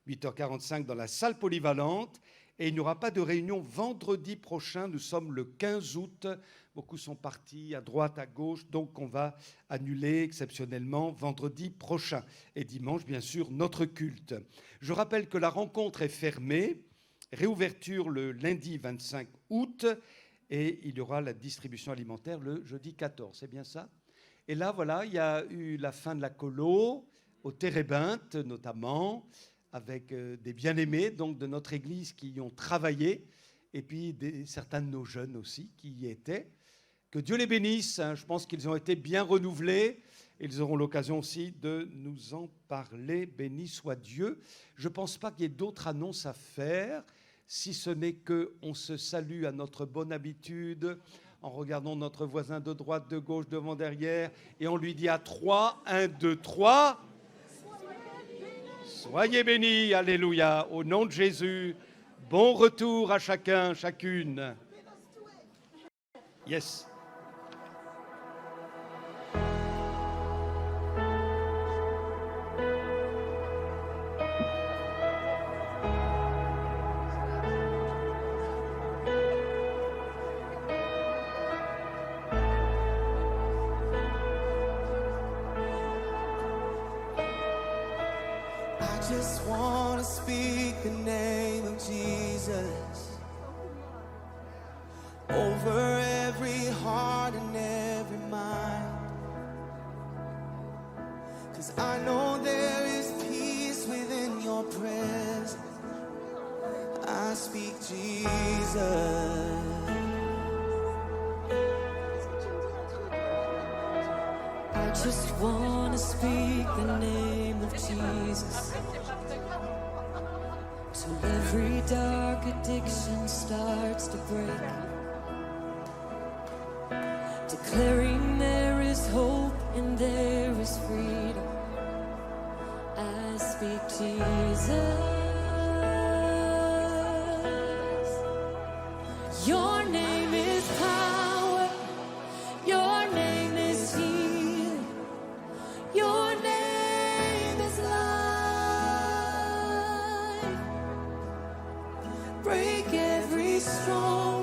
8h45 dans la salle polyvalente. Et il n'y aura pas de réunion vendredi prochain. Nous sommes le 15 août. Beaucoup sont partis à droite, à gauche. Donc, on va annuler exceptionnellement vendredi prochain. Et dimanche, bien sûr, notre culte. Je rappelle que la rencontre est fermée. Réouverture le lundi 25 août. Et il y aura la distribution alimentaire le jeudi 14. C'est bien ça? Et là, voilà, il y a eu la fin de la colo, au Térébinthe notamment, avec des bien-aimés donc, de notre Église qui y ont travaillé, et puis certains de nos jeunes aussi qui y étaient. Que Dieu les bénisse, hein, je pense qu'ils ont été bien renouvelés. Ils auront l'occasion aussi de nous en parler. Béni soit Dieu. Je ne pense pas qu'il y ait d'autres annonces à faire, si ce n'est qu'on se salue à notre bonne habitude, en regardant notre voisin de droite, de gauche, devant, derrière, et on lui dit à 3, 1, 2, 3... Soyez bénis, alléluia, au nom de Jésus. Bon retour à chacun, chacune. Yes. just want to speak the name of Jesus over every heart and every mind. 'Cause I know there is peace within your presence. I speak Jesus. I just want to speak the name of Jesus till every dark addiction starts to break, declaring there is hope and there is freedom. I speak Jesus. Your name is power. Your name is healing. Your name is life. Break every stronghold.